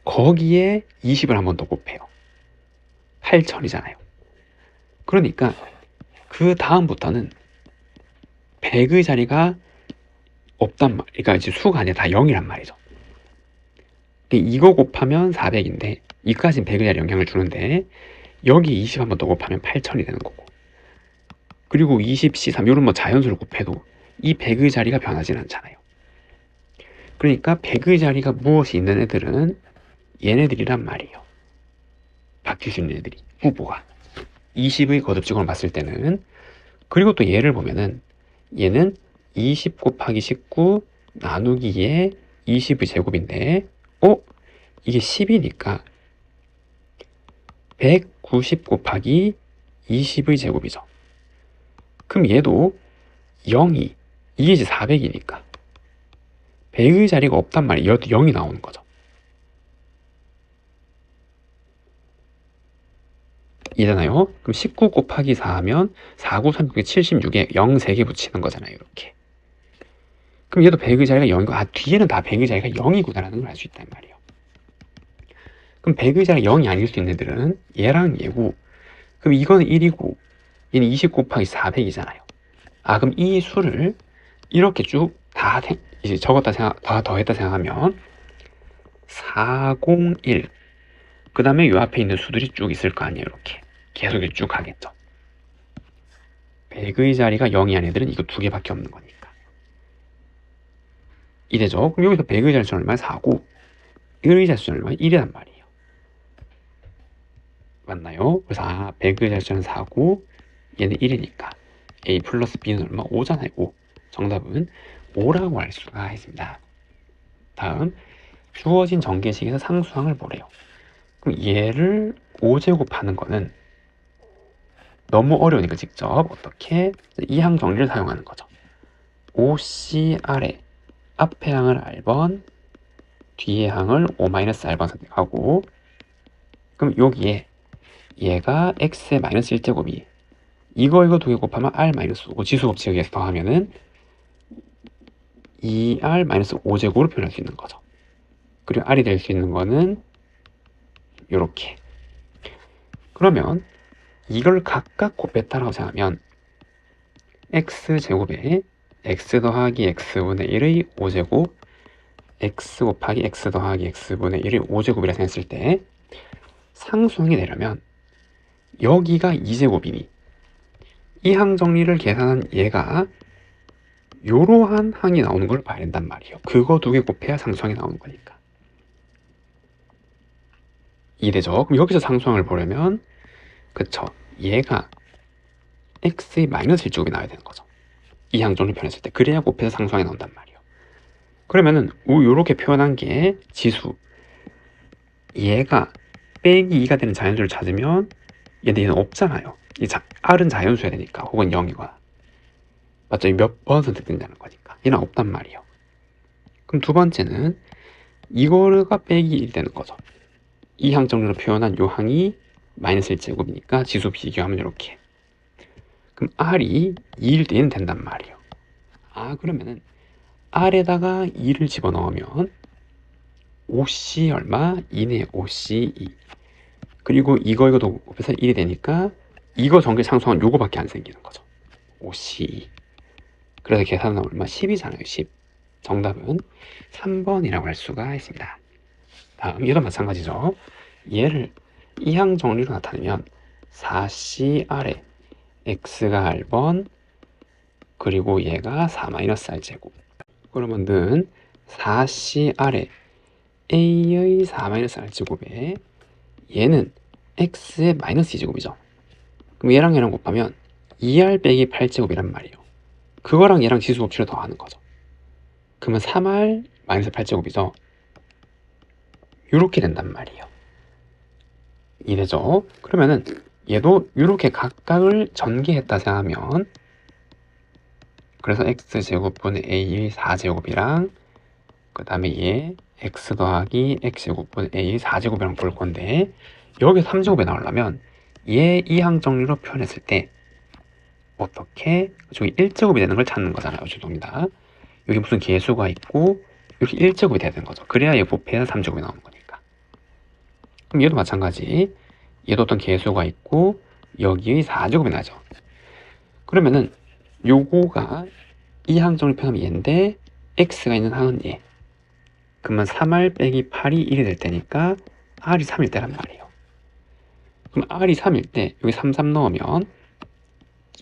거기에 20을 한 번 더 곱해요. 8000이잖아요. 그러니까 그 다음부터는 100의 자리가 없단 말, 그러니까 이제 수가 아니라 다 0이란 말이죠. 이거 곱하면 400인데 이까지는 100의 자리 영향을 주는데 여기 20 한 번 더 곱하면 8000이 되는 거고 그리고 20C3 이런 뭐 자연수를 곱해도 이 100의 자리가 변하진 않잖아요. 그러니까 100의 자리가 무엇이 있는 애들은 얘네들이란 말이에요. 바뀔 수 있는 애들이, 후보가 20의 거듭직원을 봤을 때는. 그리고 또 얘를 보면은 얘는 20 곱하기 19 나누기에 20의 제곱인데 이게 10이니까 190 곱하기 20의 제곱이죠. 그럼 얘도 0이, 이게 이제 400이니까 100의 자리가 없단 말이에요. 얘도 0이 나오는 거죠. 이잖아요. 그럼 19 곱하기 4 하면 4, 9, 36에 76에 0 3개 붙이는 거잖아요. 이렇게. 그럼 얘도 100의 자리가 0이고, 뒤에는 다 100의 자리가 0이구나라는 걸 알 수 있단 말이에요. 그럼 100의 자리가 0이 아닐 수 있는 애들은 얘랑 얘고, 그럼 이거는 1이고 얘는 20 곱하기 400이잖아요. 그럼 이 수를 이렇게 쭉 다 이제 적었다 다 더했다 생각하면 401, 그 다음에 요 앞에 있는 수들이 쭉 있을 거 아니에요. 이렇게 계속 쭉 가겠죠. 100의 자리가 0이 아닌 애들은 이거 2개밖에 없는 거니까 이래죠. 그럼 여기서 100의 자리수는 얼마야? 4고 1의 자리수는 얼마야? 1이란 말이에요. 맞나요? 그래서 100의 자리수는 4고 얘는 1이니까 A 플러스 B는 얼마? 5잖아요. 5. 정답은 5라고 할 수가 있습니다. 다음, 주어진 전개식에서 상수항을 보래요. 그럼 얘를 5제곱하는 거는 너무 어려우니까 직접 어떻게 이항 정리를 사용하는 거죠. 5C 아래 앞에 항을 R번, 뒤에 항을 5-R번 선택하고, 그럼 여기에 얘가 X의 마이너스 1제곱이 이거 2개 곱하면 R-5고 지수법칙에 의해서 더하면은 2R-5제곱으로 표현할 수 있는 거죠. 그리고 R이 될 수 있는 거는 요렇게. 그러면 이걸 각각 곱했다라고 생각하면 X제곱에 X 더하기 X분의 1의 5제곱, X 곱하기 X 더하기 X분의 1의 5제곱이라 생각했을 때 상수항이 되려면 여기가 2제곱이니 이 항 정리를 계산한 얘가 요러한 항이 나오는 걸 봐야 된단 말이에요. 그거 2개 곱해야 상수항이 나오는 거니까. 이해되죠? 그럼 여기서 상수항을 보려면 그쵸, 얘가 x의 마이너스 1제곱이 나와야 되는 거죠. 이 항 정리 표현했을 때. 그래야 곱해서 상수항이 나온단 말이에요. 그러면은 요렇게 표현한 게 지수, 얘가 빼기 2가 되는 자연수를 찾으면 얘는 없잖아요. R은 자연수여야 되니까, 혹은 0이거나. 맞죠? 몇 번 선택된다는 거니까. 얘는 없단 말이에요. 그럼 두 번째는 이거가 빼기 1이 되는 거죠. 이 항 정리로 표현한 요 항이 마이너스 1제곱이니까 지수 비교하면 이렇게. 그럼 R이 2일 때 얘는 된단 말이에요. 그러면은 R에다가 2를 집어넣으면 5C 얼마? 2네. 5C 2. 그리고 이거도 곱해서 1이 되니까 이거 전개 상수항은 요거밖에 안 생기는 거죠. 5C 2. 그래서 계산은 얼마? 10이잖아요. 10. 정답은 3번이라고 할 수가 있습니다. 다음 얘도 마찬가지죠. 얘를 이항 정리로 나타내면 4C 아래 X가 R번, 그리고 얘가 4-R제곱. 그러면 는 4C 아래 A의 4-R제곱에 얘는 X의 마이너스 2제곱이죠. 그럼 얘랑 얘랑 곱하면 2R 빼기 8제곱이란 말이에요. 그거랑 얘랑 지수법칙을 더하는 거죠. 그러면 3R 마이너스 8제곱이죠. 이렇게 된단 말이에요. 이래죠. 그러면은 얘도 이렇게 각각을 전개했다 생각하면, 그래서 x제곱분의 a의 4제곱이랑 그 다음에 얘 x 더하기 x제곱분의 a의 4제곱이랑 볼 건데, 여기 3제곱이 나오려면 얘 이항 정리로 표현했을 때 어떻게 저기 1제곱이 되는 걸 찾는 거잖아요. 죄송합니다. 여기 무슨 개수가 있고 이렇게 1제곱이 돼야 되는 거죠. 그래야 얘 곱해야 3제곱이 나오는 거니까. 그럼 얘도 마찬가지. 얘도 어떤 개수가 있고 여기의 4제곱이 나죠. 그러면은 요거가 이 항 정리 표현하면 얘인데 x가 있는 항은 얘. 그러면 3R 빼기 8이 1이 될 때니까 R이 3일 때란 말이에요. 그럼 R이 3일 때 여기 3 넣으면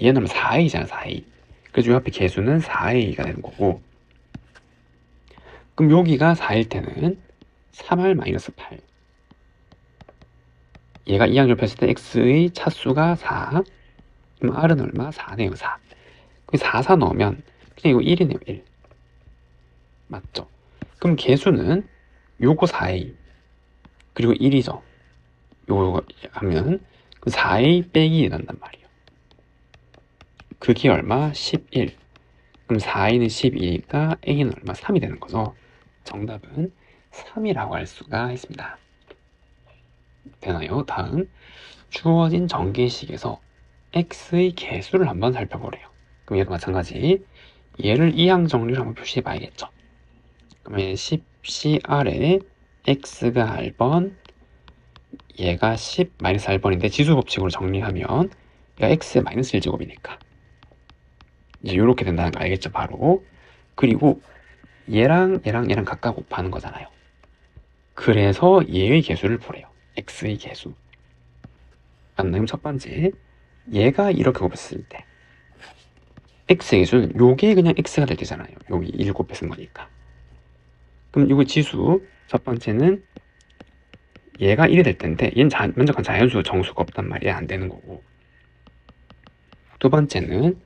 얘는 4a잖아. 4a. 그래서 요 앞에 개수는 4a가 되는 거고, 그럼 여기가 4일 때는 3r-8, 얘가 이항 좁혔을 때 x의 차수가 4, 그럼 r은 얼마? 4네요. 4. 4, 4 넣으면 그냥 이거 1이네요. 1. 맞죠? 그럼 개수는 요거 4a 그리고 1이죠. 요거 하면 4a 빼기 1 난단 말이에요. 그게 얼마? 11. 그럼 4a는 12니까 a는 얼마? 3이 되는 거죠. 정답은 3이라고 할 수가 있습니다. 되나요? 다음, 주어진 전개식에서 x의 개수를 한번 살펴보래요. 그럼 얘도 마찬가지. 얘를 이항 정리를 한번 표시해 봐야겠죠. 그러면 10cr에 x가 r번, 얘가 10 r번인데 지수 법칙으로 정리하면 얘가 x의 마이너스 1제곱이니까 이제 이렇게 된다는 거 알겠죠? 바로. 그리고 얘랑 각각 곱하는 거잖아요. 그래서 얘의 개수를 보래요. x의 개수. 맞나요? 첫 번째, 얘가 이렇게 곱했을 때 x의 개수는 요게 그냥 x가 될 때잖아요. 여기 1 곱해쓴 거니까. 그럼 이거 지수 첫 번째는 얘가 1이 될 텐데 얘는 먼저 자연수 정수가 없단 말이야. 안 되는 거고. 두 번째는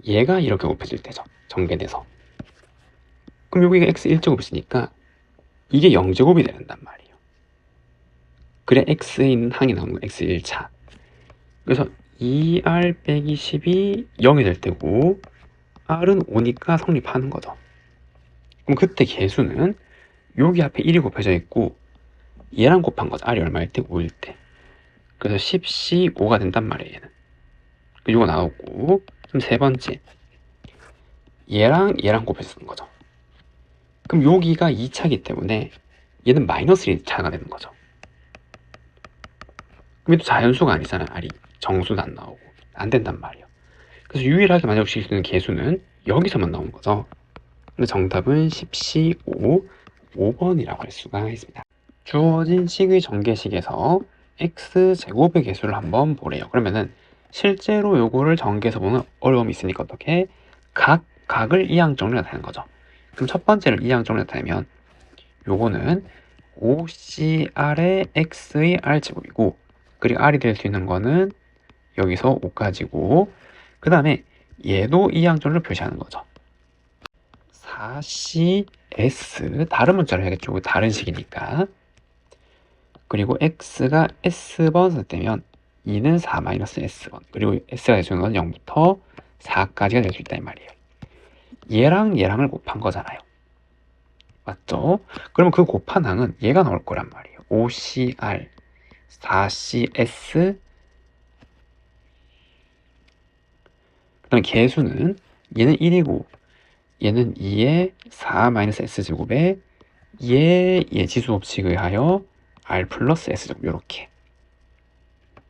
얘가 이렇게 곱해질 때죠. 전개돼서. 그럼 여기가 x 1제곱이니까 이게 0제곱이 된단 말이에요. 그래 x에 있는 항이 나오는 거 x 1차. 그래서 2r 빼기 10이 0이 될 때고 r은 5니까 성립하는 거죠. 그럼 그때 개수는 여기 앞에 1이 곱해져 있고 얘랑 곱한 거죠. r이 얼마일 때? 5일 때. 그래서 10c5가 된단 말이에요. 얘는. 이거 나오고, 그럼 세 번째, 얘랑 곱해서 쓰는 거죠. 그럼 여기가 2차이기 때문에 얘는 마이너스 1차가 되는 거죠. 그럼 얘도 자연수가 아니잖아요. r이 정수도 안 나오고 안 된단 말이에요. 그래서 유일하게 만족시킬 수 있는 개수는 여기서만 나오는 거죠. 근데 정답은 10c5, 5번이라고 할 수가 있습니다. 주어진 식의 전개식에서 x제곱의 개수를 한번 보래요. 그러면은 실제로 요거를 전개해서 보면 어려움이 있으니까 어떻게? 각을 이항정리로 나타내는 거죠. 그럼 첫 번째를 이항정리로 나타내면 요거는 5cr의 x의 r제곱이고, 그리고 r이 될 수 있는 거는 여기서 5까지고, 그 다음에 얘도 이항정리로 표시하는 거죠. 4cs, 다른 문자로 해야겠죠. 다른 식이니까. 그리고 x가 s번 쓸 때면 2는 4-s번, 그리고 s가 될 수 있는 건 0부터 4까지가 될 수 있다 이 말이에요. 얘랑을 곱한 거잖아요. 맞죠? 그러면 그 곱한 항은 얘가 나올 거란 말이에요. 5cr, 4cs, 그 다음에 개수는 얘는 1이고 얘는 2의 4-s제곱에 얘 지수 법칙에 의하여 r 플러스 s제곱, 요렇게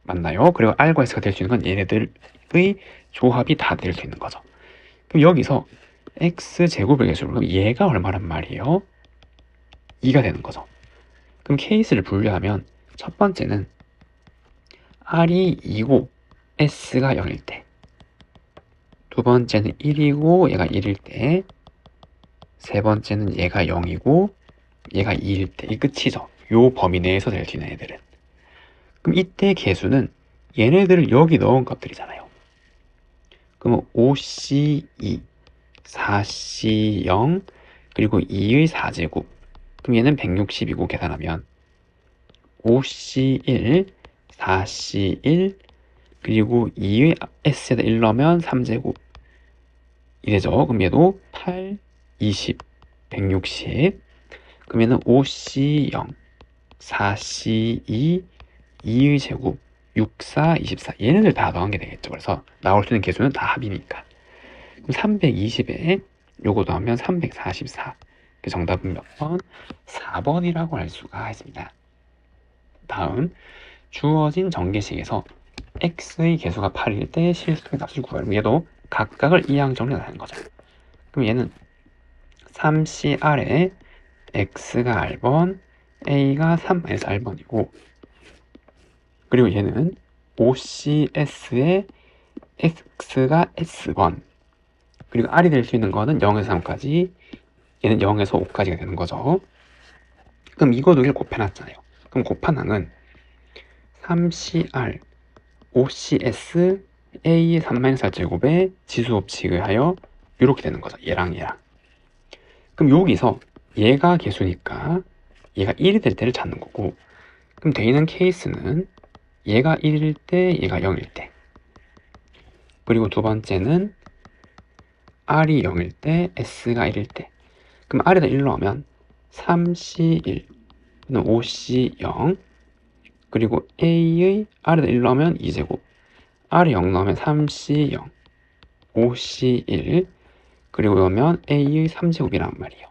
맞나요? 그리고 r과 s가 될 수 있는 건 얘네들의 조합이 다 될 수 있는 거죠. 그럼 여기서 x제곱의 개수로, 그럼 얘가 얼마란 말이에요? 2가 되는 거죠. 그럼 케이스를 분류하면 첫 번째는 r이 2고 s가 0일 때, 두 번째는 1이고 얘가 1일 때, 세 번째는 얘가 0이고 얘가 2일 때. 이 끝이죠. 요 범위 내에서 될 수 있는 애들은. 그럼 이때 개수는 얘네들을 여기 넣은 것들이잖아요. 그러면 5c2, 4c0, 그리고 2의 4제곱. 그럼 얘는 160이고 계산하면 5c1, 4c1, 그리고 2의 s에다 1 넣으면 3제곱. 이래죠. 그럼 얘도 8, 20, 160. 그럼 얘는 5c0, 4c2, 2의 제곱, 6, 4, 24. 얘네들 다 더한 게 되겠죠. 그래서 나올 수 있는 개수는 다 합이니까. 그럼 320에 요거 더하면 344. 그 정답은 몇 번? 4번이라고 할 수가 있습니다. 다음, 주어진 전개식에서 x의 개수가 8일 때 실수의 값을 구하면 얘도 각각을 이항정리를 하는 거죠. 그럼 얘는 3cr에 x가 r번, a가 3-r번이고, 그리고 얘는 5cs에 x가 s번, 그리고 R이 될 수 있는 거는 0에서 3까지, 얘는 0에서 5까지가 되는 거죠. 그럼 이거 두 개를 곱해놨잖아요. 그럼 곱한 항은 3CR, 5CS, A의 3-R제곱에 지수법칙을 하여 이렇게 되는 거죠. 얘랑 얘랑. 그럼 여기서 얘가 개수니까 얘가 1이 될 때를 찾는 거고, 그럼 되는 케이스는 얘가 1일 때, 얘가 0일 때, 그리고 두 번째는 R이 0일 때, S가 1일 때. 그럼 R에다 1 넣으면 3C1, 5C0, 그리고 A의 R에다 1 넣으면 2제곱, R에 0 넣으면 3C0, 5C1, 그리고 넣으면 A의 3제곱이란 말이에요.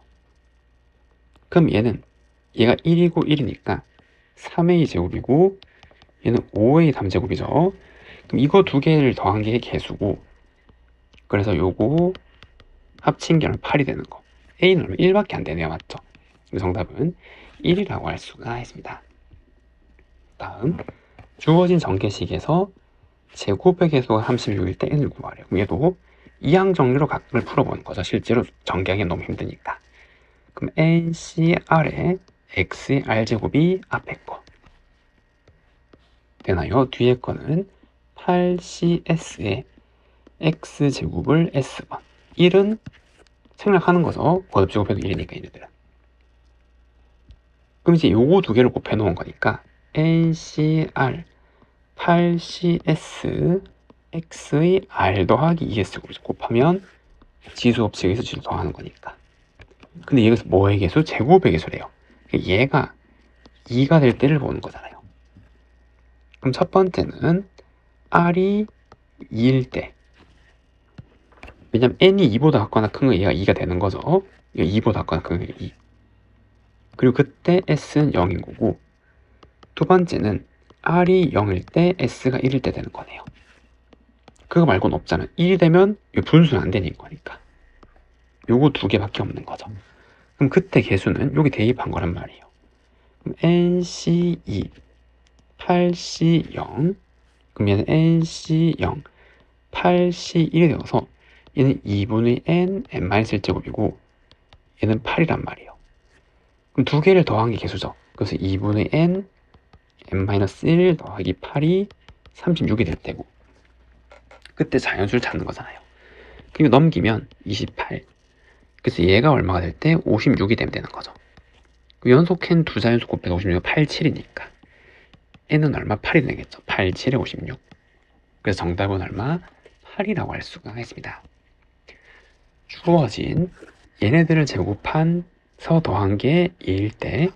그럼 얘가 1이고 1이니까 3A 제곱이고, 얘는 5A 3제곱이죠. 그럼 이거 두 개를 더한 게 개수고, 그래서 요거 합친 결은 8이 되는 거. A는 1밖에 안 되네요. 맞죠? 그래서 정답은 1이라고 할 수가 있습니다. 다음, 주어진 전개식에서 제곱의 개수가 36일 때 n을 구하래요. 그럼 얘도 이항 정리로 각을 풀어보는 거죠. 실제로 전개하기 너무 힘드니까. 그럼 NCR에 X의 R제곱이 앞에 거 되나요? 뒤에 거는 8CS에 X제곱을 S번. 1은 생략하는 거죠. 거듭제곱해도 1이니까 얘네들은. 그럼 이제 요거 두 개를 곱해 놓은 거니까 NCR 8CS X의 R 더하기 ES 곱하면 지수법칙에서 지수 더하는 거니까. 근데 여기서 뭐의 개수? 제곱의 개수래요. 얘가 2가 될 때를 보는 거잖아요. 그럼 첫 번째는 R이 2일 때, 왜냐면 n이 2보다 작거나 큰 거 얘가 2가 되는 거죠. 이거 2보다 작거나 큰 거 2. 그리고 그때 s는 0인 거고, 두 번째는 r이 0일 때 s가 1일 때 되는 거네요. 그거 말고는 없잖아. 1이 되면 분수는 안 되는 거니까. 요거 두 개밖에 없는 거죠. 그럼 그때 개수는 여기 대입한 거란 말이에요. 그럼 nc2 8c0, 그럼 얘는 nc0 8c1이 되어서 얘는 2분의 n-1제곱이고 얘는 8이란 말이에요. 그럼 두 개를 더한 게 개수죠. 그래서 2분의 n-1 더하기 8이 36이 될 때고, 그때 자연수를 찾는 거잖아요. 그럼 넘기면 28. 그래서 얘가 얼마가 될 때 56이 되면 되는 거죠. 연속행 두 자연수 곱해서 56은 8, 7이니까 n은 얼마? 8이 되겠죠. 8, 7에 56. 그래서 정답은 얼마? 8이라고 할 수가 있습니다. 주어진 얘네들을 제곱한서 더한 게 2일 때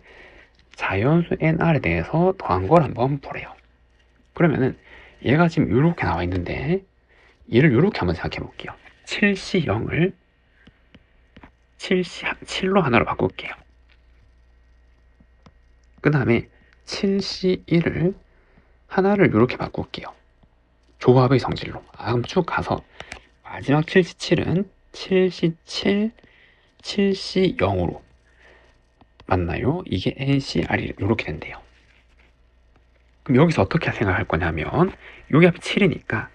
자연수 nr에 대해서 더한 걸 한번 보래요. 그러면은 얘가 지금 이렇게 나와 있는데 얘를 이렇게 한번 생각해 볼게요. 7C0을 7로 하나로 바꿀게요. 그 다음에 7C1을 하나를 이렇게 바꿀게요. 조합의 성질로. 그럼 쭉 가서 마지막 7C7은 7C7, 7C0으로 맞나요? 이게 NCR이 이렇게 된대요. 그럼 여기서 어떻게 생각할 거냐면 여기 앞에 7이니까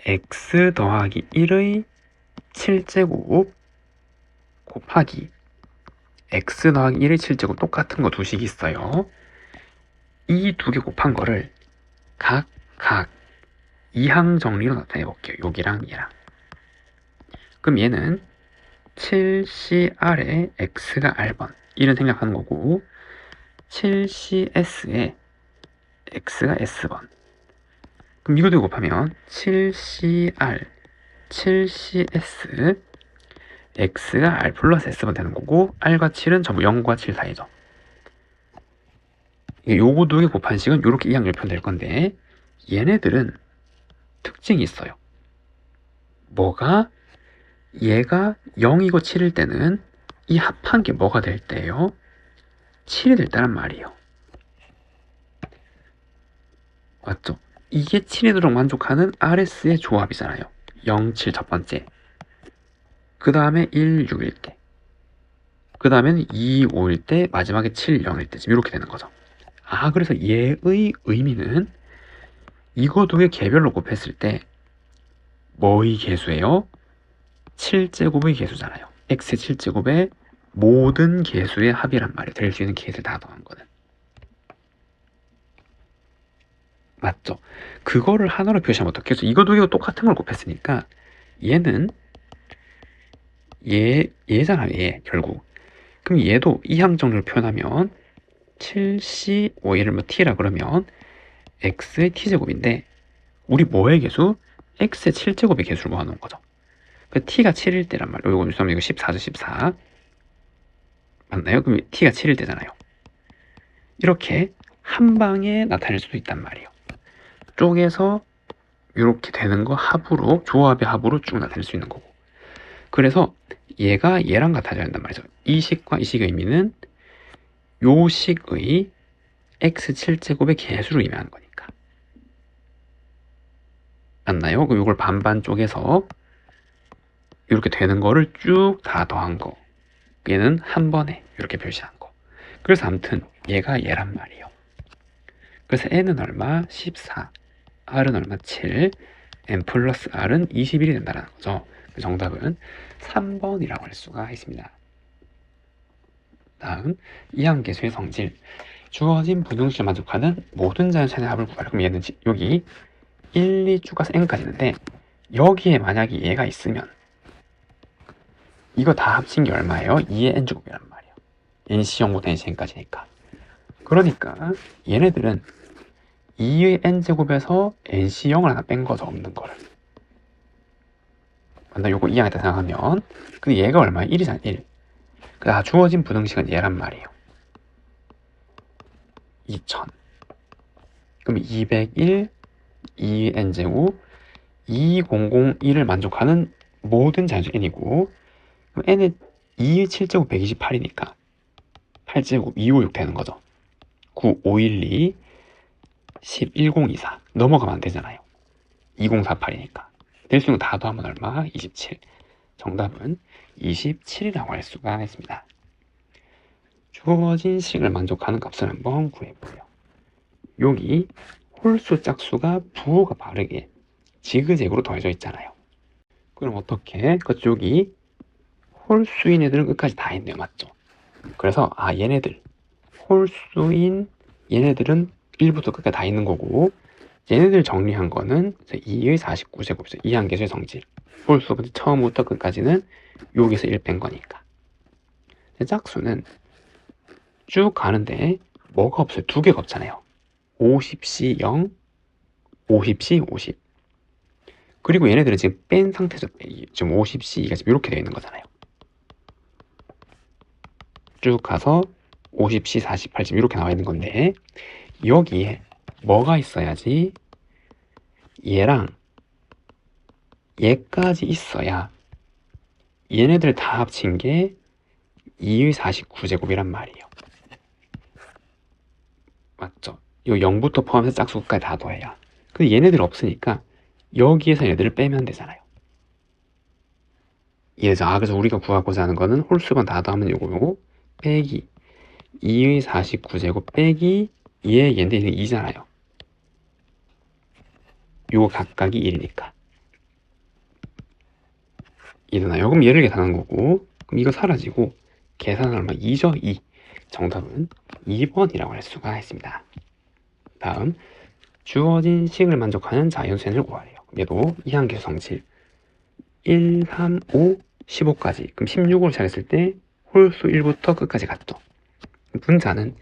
x 더하기 1의 7제곱 곱하기 x 더하기 1의 7제곱 똑같은 거 두 식 있어요. 이 두 개 곱한 거를 각 이항 정리로 나타내 볼게요. 여기랑 얘랑. 그럼 얘는 7CR에 x가 r번 1은 생략하는 거고, 7CS에 x가 s번. 그럼 이거 두 개 곱하면 7CR 7CS x가 r 플러스 s번 되는 거고, r과 7은 전부 0과 7 사이죠. 요거 두 개 곱한 식은 이렇게 이항 열편 될 건데, 얘네들은 특징이 있어요. 뭐가? 얘가 0이고 7일 때는 이 합한 게 뭐가 될 때예요? 7이 될 때란 말이에요. 맞죠? 이게 7이 도록 만족하는 RS의 조합이잖아요. 0, 7 첫 번째. 그 다음에 1, 6일 때. 그 다음에는 2, 5일 때, 마지막에 7, 0일 때. 지금 이렇게 되는 거죠. 그래서 얘의 의미는 이거 두 개 개별로 곱했을 때 뭐의 개수예요? 7제곱의 개수잖아요. x 7제곱의 모든 개수의 합이란 말이에요. 될 수 있는 개수를 다 더한 거는. 맞죠? 그거를 하나로 표시하면 어떻게 해서 이거 두 개가 똑같은 걸 곱했으니까 얘는 얘잖아요. 얘 결국. 그럼 얘도 이항 정리를 표현하면 7c 예를 들면 t라 그러면 x의 t제곱인데 우리 뭐의 개수? x의 7제곱의 개수를 모아놓은 거죠. 그러니까 t가 7일 때란 말이에요. 이거 14죠. 14 맞나요? 그럼 t가 7일 때잖아요. 이렇게 한 방에 나타낼 수도 있단 말이에요. 쪼개서 이렇게 되는 거 합으로, 조합의 합으로 쭉 나타낼 수 있는 거고. 그래서 얘가 얘랑 같아져야 한단 말이죠. 이 식과 이 식의 의미는 요 식의 x 7제곱의 개수를 의미하는 거니까. 맞나요? 그럼 이걸 반반 쪼개서 이렇게 되는 거를 쭉 다 더한 거. 얘는 한 번에 이렇게 표시한 거. 그래서 아무튼 얘가 얘란 말이에요. 그래서 n은 얼마? 14. r은 얼마? 7. n 플러스 r은 21이 된다는 거죠. 정답은 3번이라고 할 수가 있습니다. 다음, 이항계수의 성질. 주어진 부등식을 만족하는 모든 자연수의 합을 구하라. 그럼 얘는 여기 1, 2 쭉 가서 n까지 있는데 여기에 만약에 얘가 있으면 이거 다 합친 게 얼마예요? 2의 n제곱이란 말이에요. nc0부터 ncn까지니까. 그러니까 얘네들은 2의 n제곱에서 nc0을 하나 뺀 거죠. 없는 거를. 맞나? 요거 이항했다 생각하면 근데 얘가 얼마야? 1이잖아. 1. 주어진 부등식은 얘란 말이에요. 2000. 그럼 201, 2n제곱, 2001을 만족하는 모든 자연수 n이고 그럼 n은 2의 7제곱 128이니까 8제곱 256 되는 거죠. 9, 512, 10, 1024 넘어가면 안 되잖아요. 2048이니까 될 수 있는 거 다 더하면 얼마? 27. 정답은 27이라고 할 수가 있습니다. 주어진 식을 만족하는 값을 한번 구해보세요. 여기 홀수 짝수가 부호가 바르게 지그재그로 더해져 있잖아요. 그럼 어떻게? 그쪽이 홀수인 애들은 끝까지 다 있네요. 맞죠? 그래서 얘네들 홀수인 얘네들은 1부터 끝까지 다 있는 거고 얘네들 정리한 거는 2의 49제곱이죠. 이항계수의 성질. 홀수 처음부터 끝까지는 여기서 1 뺀 거니까. 짝수는 쭉 가는데 뭐가 없어요? 두 개가 없잖아요. 50C 0, 50C 50. 그리고 얘네들은 지금 뺀 상태죠. 지금 50C가 지금 이렇게 되어 있는 거잖아요. 쭉 가서 50C 48 지금 이렇게 나와 있는 건데 여기에 뭐가 있어야지 얘랑 얘까지 있어야 얘네들 다 합친 게 2의 49제곱이란 말이에요. 맞죠? 이 0부터 포함해서 짝수까지 다 더해야. 근데 얘네들 없으니까 여기에서 얘네들을 빼면 되잖아요. 이해죠? 그래서 우리가 구하고자 하는 거는 홀수만 다 더하면 요거 빼기 2의 49제곱 빼기 얘인데 얘는 2잖아요. 요거 각각이 1이니까. 이해되나요? 그럼 얘를 계산한 거고 그럼 이거 사라지고 계산은 얼마? 2죠? 2. 정답은 2번이라고 할 수가 있습니다. 다음 주어진 식을 만족하는 자연수를 구하래요. 얘도 이항계수 성질 1, 3, 5, 15까지 그럼 16으로 시작했을 때 홀수 1부터 끝까지 갔죠. 분자는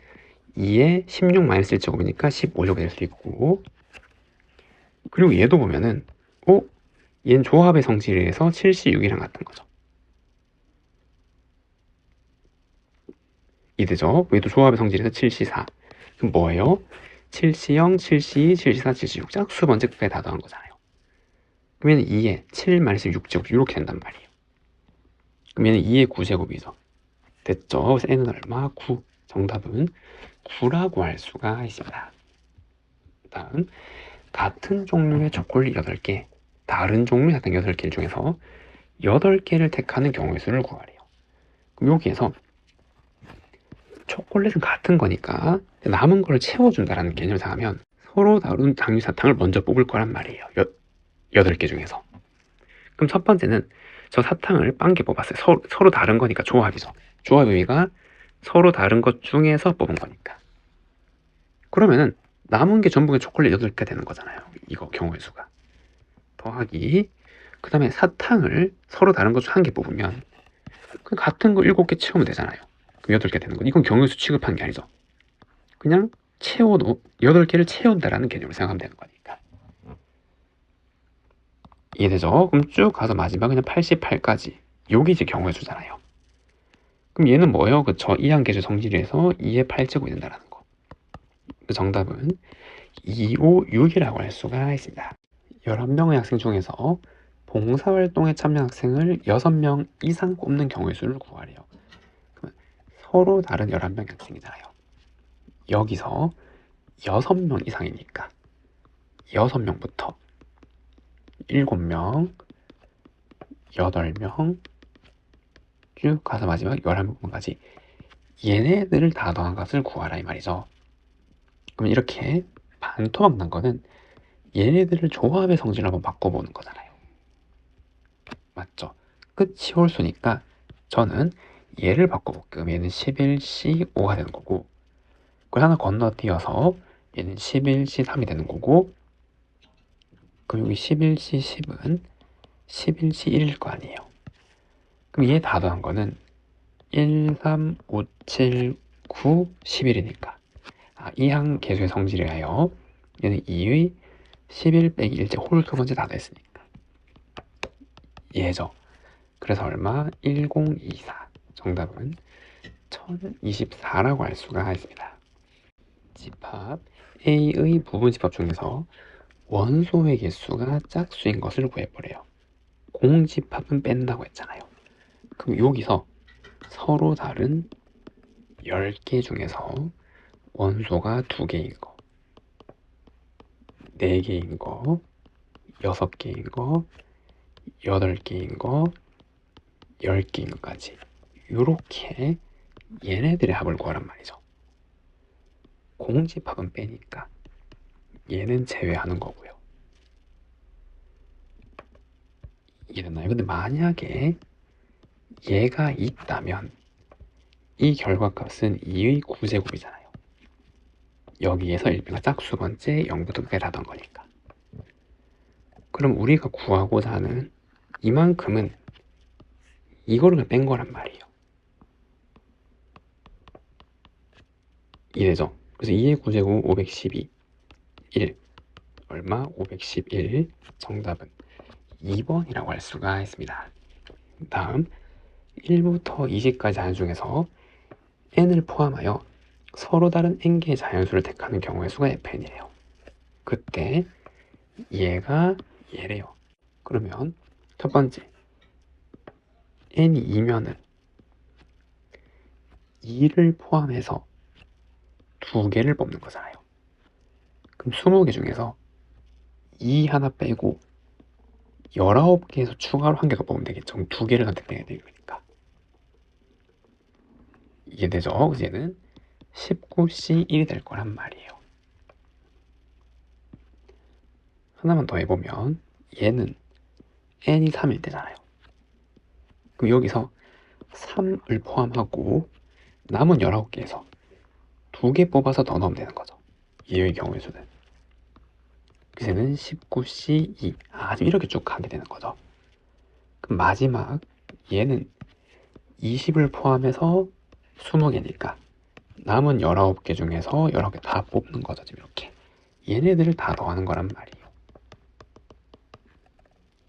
2에 16-1제곱이니까 15제곱이 될 수 있고 그리고 얘도 보면은 얘는 조합의 성질에 의해서 7C6이랑 같은 거죠. 이되죠? 얘도 조합의 성질에서 7C4 그럼 뭐예요? 7C0, 7C2, 7C4, 7C6 짝수 번째 끝까지 다 더한 거잖아요. 그러면 2에 7-6제곱 이렇게 된단 말이에요. 그럼 얘는 2의 9제곱이죠. 됐죠? 그래서 n은 얼마? 9. 정답은 9라고 할 수가 있습니다. 다음 같은 종류의 초콜릿 8개 다른 종류의 사탕 8개 중에서 8개를 택하는 경우의 수를 구하래요. 그럼 여기에서 초콜릿은 같은 거니까 남은 걸 채워준다라는 개념을 생각하면 서로 다른 당류 사탕을 먼저 뽑을 거란 말이에요. 8개 중에서. 그럼 첫 번째는 저 사탕을 빵개 뽑았어요. 서로 다른 거니까 조합이죠. 조합 의미가 서로 다른 것 중에서 뽑은 거니까. 그러면은 남은 게 전부 초콜릿 8개 되는 거잖아요. 이거 경우의 수가. 더하기 그 다음에 사탕을 서로 다른 것 중 한 개 뽑으면 그 같은 거 7개 채우면 되잖아요. 그럼 8개 되는 거. 이건 경우의 수 취급한 게 아니죠. 그냥 8개를 채운다라는 개념을 생각하면 되는 거니까. 이해되죠? 그럼 쭉 가서 마지막 그냥 88까지. 요게 이제 경우의 수잖아요. 그럼 얘는 뭐예요? 그 이항계수 성질에서 2의 8제곱이 된다라는 거. 그 정답은 256이라고 할 수가 있습니다. 11명의 학생 중에서 봉사활동에 참여한 학생을 6명 이상 꼽는 경우의 수를 구하래요. 그러면 서로 다른 11명의 학생이잖아요. 여기서 6명 이상이니까 6명부터 7명, 8명 쭉 가서 마지막 11명까지 얘네들을 다 더한 것을 구하라 이 말이죠. 그럼 이렇게 반토막 난 거는 얘네들을 조합의 성질을 한번 바꿔보는 거잖아요. 맞죠? 끝이 홀수니까 저는 얘를 바꿔볼게요. 얘는 11C5가 되는 거고 그걸 하나 건너뛰어서 얘는 11C3이 되는 거고 그럼 여기 11C10은 11C1일 거 아니에요. 그럼 얘 다 더한 거는 1, 3, 5, 7, 9, 11이니까 이항 계수의 성질을 하여 얘는 2의 11 빼기 1제 홀 두 번째 다 됐으니까 얘죠. 그래서 얼마? 1024. 정답은 1024라고 할 수가 있습니다. 집합 A의 부분 집합 중에서 원소의 개수가 짝수인 것을 구해보래요. 공집합은 뺀다고 했잖아요. 그럼 여기서 서로 다른 10개 중에서 원소가 2개인 거, 4개인 거, 6개인 거, 8개인 거, 10개인 것까지 이렇게 얘네들의 합을 구하란 말이죠. 공집합은 빼니까 얘는 제외하는 거고요. 이해됐나요? 근데 만약에 얘가 있다면 이 결과값은 2의 9제곱이잖아요. 여기에서 1배가 짝수 번째 0부터 끝까지 다 더한 거니까. 그럼 우리가 구하고자 하는 이만큼은 이거를 뺀 거란 말이에요. 이래죠. 그래서 2의 9제곱 512 1 얼마? 511 정답은 2번이라고 할 수가 있습니다. 다음 1부터 20까지 자연 중에서 n을 포함하여 서로 다른 n개의 자연수를 택하는 경우의 수가 fn이래요. 그때 얘가 얘래요. 그러면 첫 번째 n이 2면은 2를 포함해서 2개를 뽑는 거잖아요. 그럼 20개 중에서 2 하나 빼고 19개에서 추가로 1개 더 뽑으면 되겠죠. 그럼 2개를 선택해야 되니까. 이해되죠? 그래서 얘는 19C1이 될 거란 말이에요. 하나만 더 해보면 얘는 n이 3일 때잖아요. 그럼 여기서 3을 포함하고 남은 19개에서 2개 뽑아서 더 넣으면 되는 거죠. 얘의 경우의 수는. 그래서 얘는 19C2 지금 이렇게 쭉 가게 되는 거죠. 그럼 마지막 얘는 20을 포함해서 20개니까 남은 19개 중에서 19개 다 뽑는 거죠. 지금 이렇게 얘네들을 다 더하는 거란 말이에요.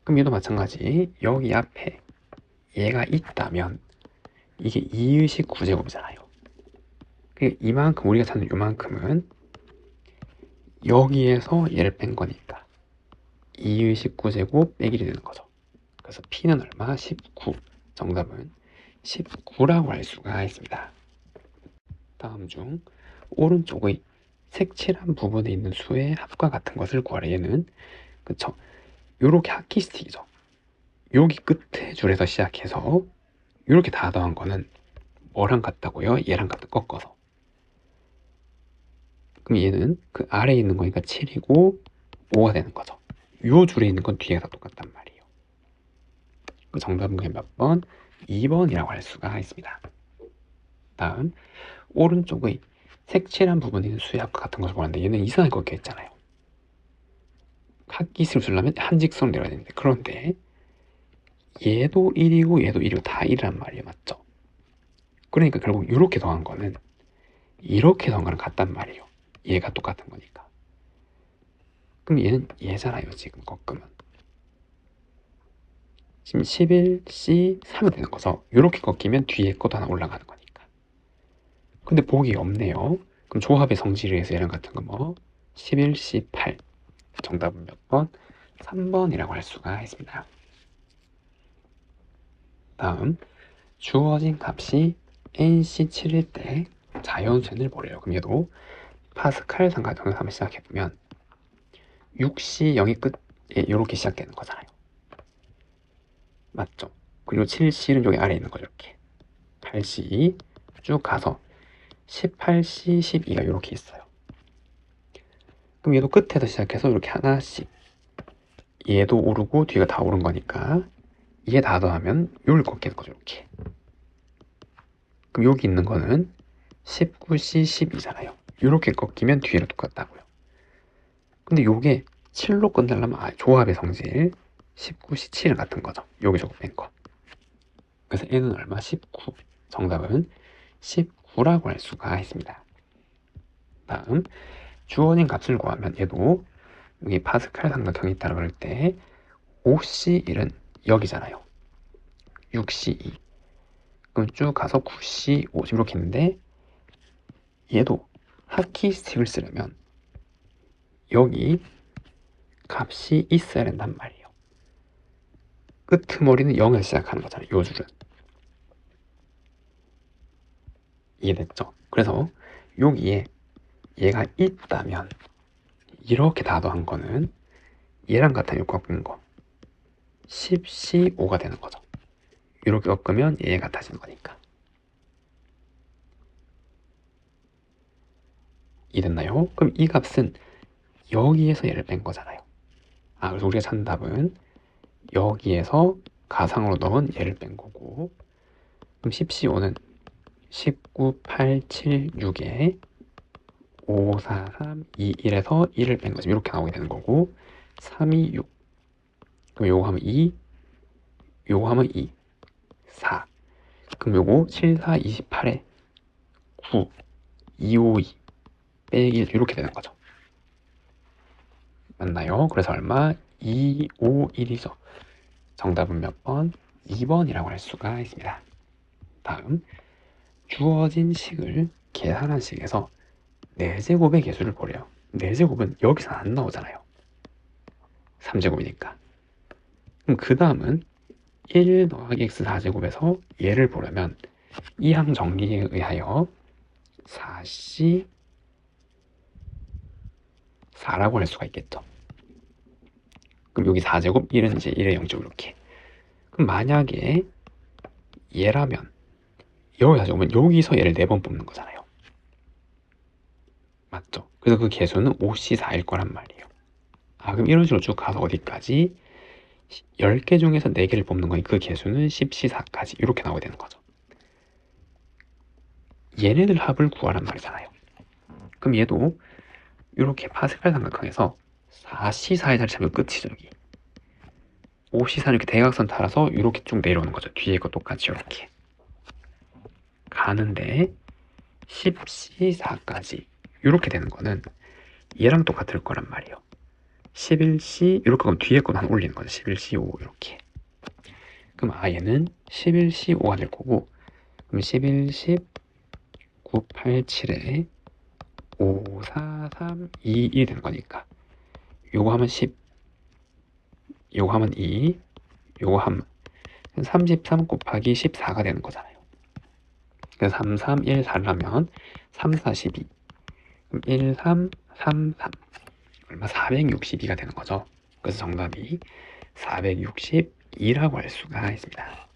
그럼 얘도 마찬가지. 여기 앞에 얘가 있다면 이게 2의 19제곱이잖아요. 이만큼 우리가 찾는 이만큼은 여기에서 얘를 뺀 거니까 2의 19제곱 빼기 1이 되는 거죠. 그래서 P는 얼마? 19. 정답은 19라고 할 수가 있습니다. 다음 중 오른쪽의 색칠한 부분에 있는 수의 합과 같은 것을 구하라. 얘는 그쵸? 요렇게 하키스틱이죠. 여기 끝에 줄에서 시작해서 이렇게 다 더한 거는 뭐랑 같다고요? 얘랑 같다 꺾어서. 그럼 얘는 그 아래에 있는 거니까 7이고 5가 되는 거죠. 요 줄에 있는 건 뒤에가 다 똑같단 말이에요. 그 정답은 그냥 몇 번? 2번이라고 할 수가 있습니다. 다음 오른쪽의 색칠한 부분에 있는 수약과 같은 것을 보는데 얘는 이상하게 꺾여 있잖아요. 핫기스를 쓰려면 한직선을 내려야 되는데, 그런데 얘도 1이고 얘도 1이고 다 1이란 말이에요. 맞죠? 그러니까 결국 이렇게 더한 거는 이렇게 더한 거랑 같단 말이에요. 얘가 똑같은 거니까. 그럼 얘는 얘잖아요. 지금 꺾으면 지금 11C3이 되는 거죠. 이렇게 꺾이면 뒤에 것도 하나 올라가는 거니까. 근데 보기 없네요. 그럼 조합의 성질에 의해서 얘랑 같은 거 뭐 11C8. 정답은 몇 번? 3번이라고 할 수가 있습니다. 다음 주어진 값이 NC7일 때 자연수를 보래요. 그럼 얘도 파스칼 삼각형을 한번 시작해보면 6C 0이 끝에 이렇게 시작되는 거잖아요. 맞죠? 그리고 7C는 여기 아래에 있는 거죠. 이렇게 8C 쭉 가서 18C, 12가 이렇게 있어요. 그럼 얘도 끝에서 시작해서 이렇게 하나씩, 얘도 오르고 뒤가 다 오른 거니까 얘 다 더하면 요를 꺾이는 거죠. 이렇게. 그럼 여기 있는 거는 19C, 12잖아요. 이렇게 꺾이면 뒤로 똑같다고요. 근데 요게 7로 끝내려면 조합의 성질 19C, 7은 같은 거죠. 여기저기 뺀 거. 그래서 N은 얼마? 19. 정답은 19라고 할 수가 있습니다. 다음 주어진 값을 구하면 얘도 여기 파스칼 삼각형이 있다고 그럴 때 5C1은 여기잖아요. 6C2. 그럼 쭉 가서 9C5 지금 이렇게 있는데 얘도 하키스틱을 쓰려면 여기 값이 있어야 된단 말이에요. 끄트머리는 0에서 시작하는 거잖아요. 요 줄은. 이해됐죠? 그래서 여기에 얘가 있다면 이렇게 다 더한 거는 얘랑 같은 요거 꺾은 거 10C5가 되는 거죠. 이렇게 꺾으면 얘 같아지는 거니까. 이해됐나요? 그럼 이 값은 여기에서 얘를 뺀 거잖아요. 그래서 우리가 찾는 답은 여기에서 가상으로 넣은 얘를 뺀 거고, 그럼 10C5는 19, 8, 7, 6에 5, 4, 3, 2, 1에서 1을 뺀 거죠. 이렇게 나오게 되는 거고, 3, 2, 6. 그럼 요거 하면 2, 요거 하면 2, 4. 그럼 요거 7, 4, 28에 9, 2, 5, 2, 빼기 1 이렇게 되는 거죠. 맞나요? 그래서 얼마? 2, 5, 1이죠. 정답은 몇 번? 2번이라고 할 수가 있습니다. 다음 주어진 식을 계산한 식에서 4제곱의 개수를 보래요. 4제곱은 여기서 안 나오잖아요. 3제곱이니까. 그럼 그 다음은 1 더하기 x 4제곱에서 얘를 보려면 이항 정리에 의하여 4c 4라고 할 수가 있겠죠. 그럼 여기 4제곱 1은 이제 1의 0제곱 이렇게. 그럼 만약에 얘라면 여기 4제곱은 여기서 얘를 4번 뽑는 거잖아요. 맞죠? 그래서 그 개수는 5c4일 거란 말이에요. 그럼 이런 식으로 쭉 가서 어디까지? 10개 중에서 4개를 뽑는 거니 그 개수는 10c4까지 이렇게 나오게 되는 거죠. 얘네들 합을 구하란 말이잖아요. 그럼 얘도 이렇게 파스칼 삼각형에서 4c4의 자리 잡으면 끝이죠. 여기 5c4는 이렇게 대각선 따라서 이렇게 쭉 내려오는 거죠. 뒤에 거 똑같이 이렇게 가는데 10c4까지 이렇게 되는 거는 얘랑 똑같을 거란 말이에요. 11c 이렇게 하면 뒤에 거도 하나 올리는 거죠. 11c5 이렇게. 그럼 얘는 11c5가 될 거고, 그럼 11, 10, 9, 8, 7에 5, 4, 3, 2, 1 되는 거니까 요거 하면 10, 요거 하면 2, 요거 하면 33 곱하기 14가 되는 거잖아요. 그래서 3, 3, 1, 4를 하면 3, 4, 12. 그럼 1, 3, 3, 3. 얼마? 462가 되는 거죠. 그래서 정답이 462라고 할 수가 있습니다.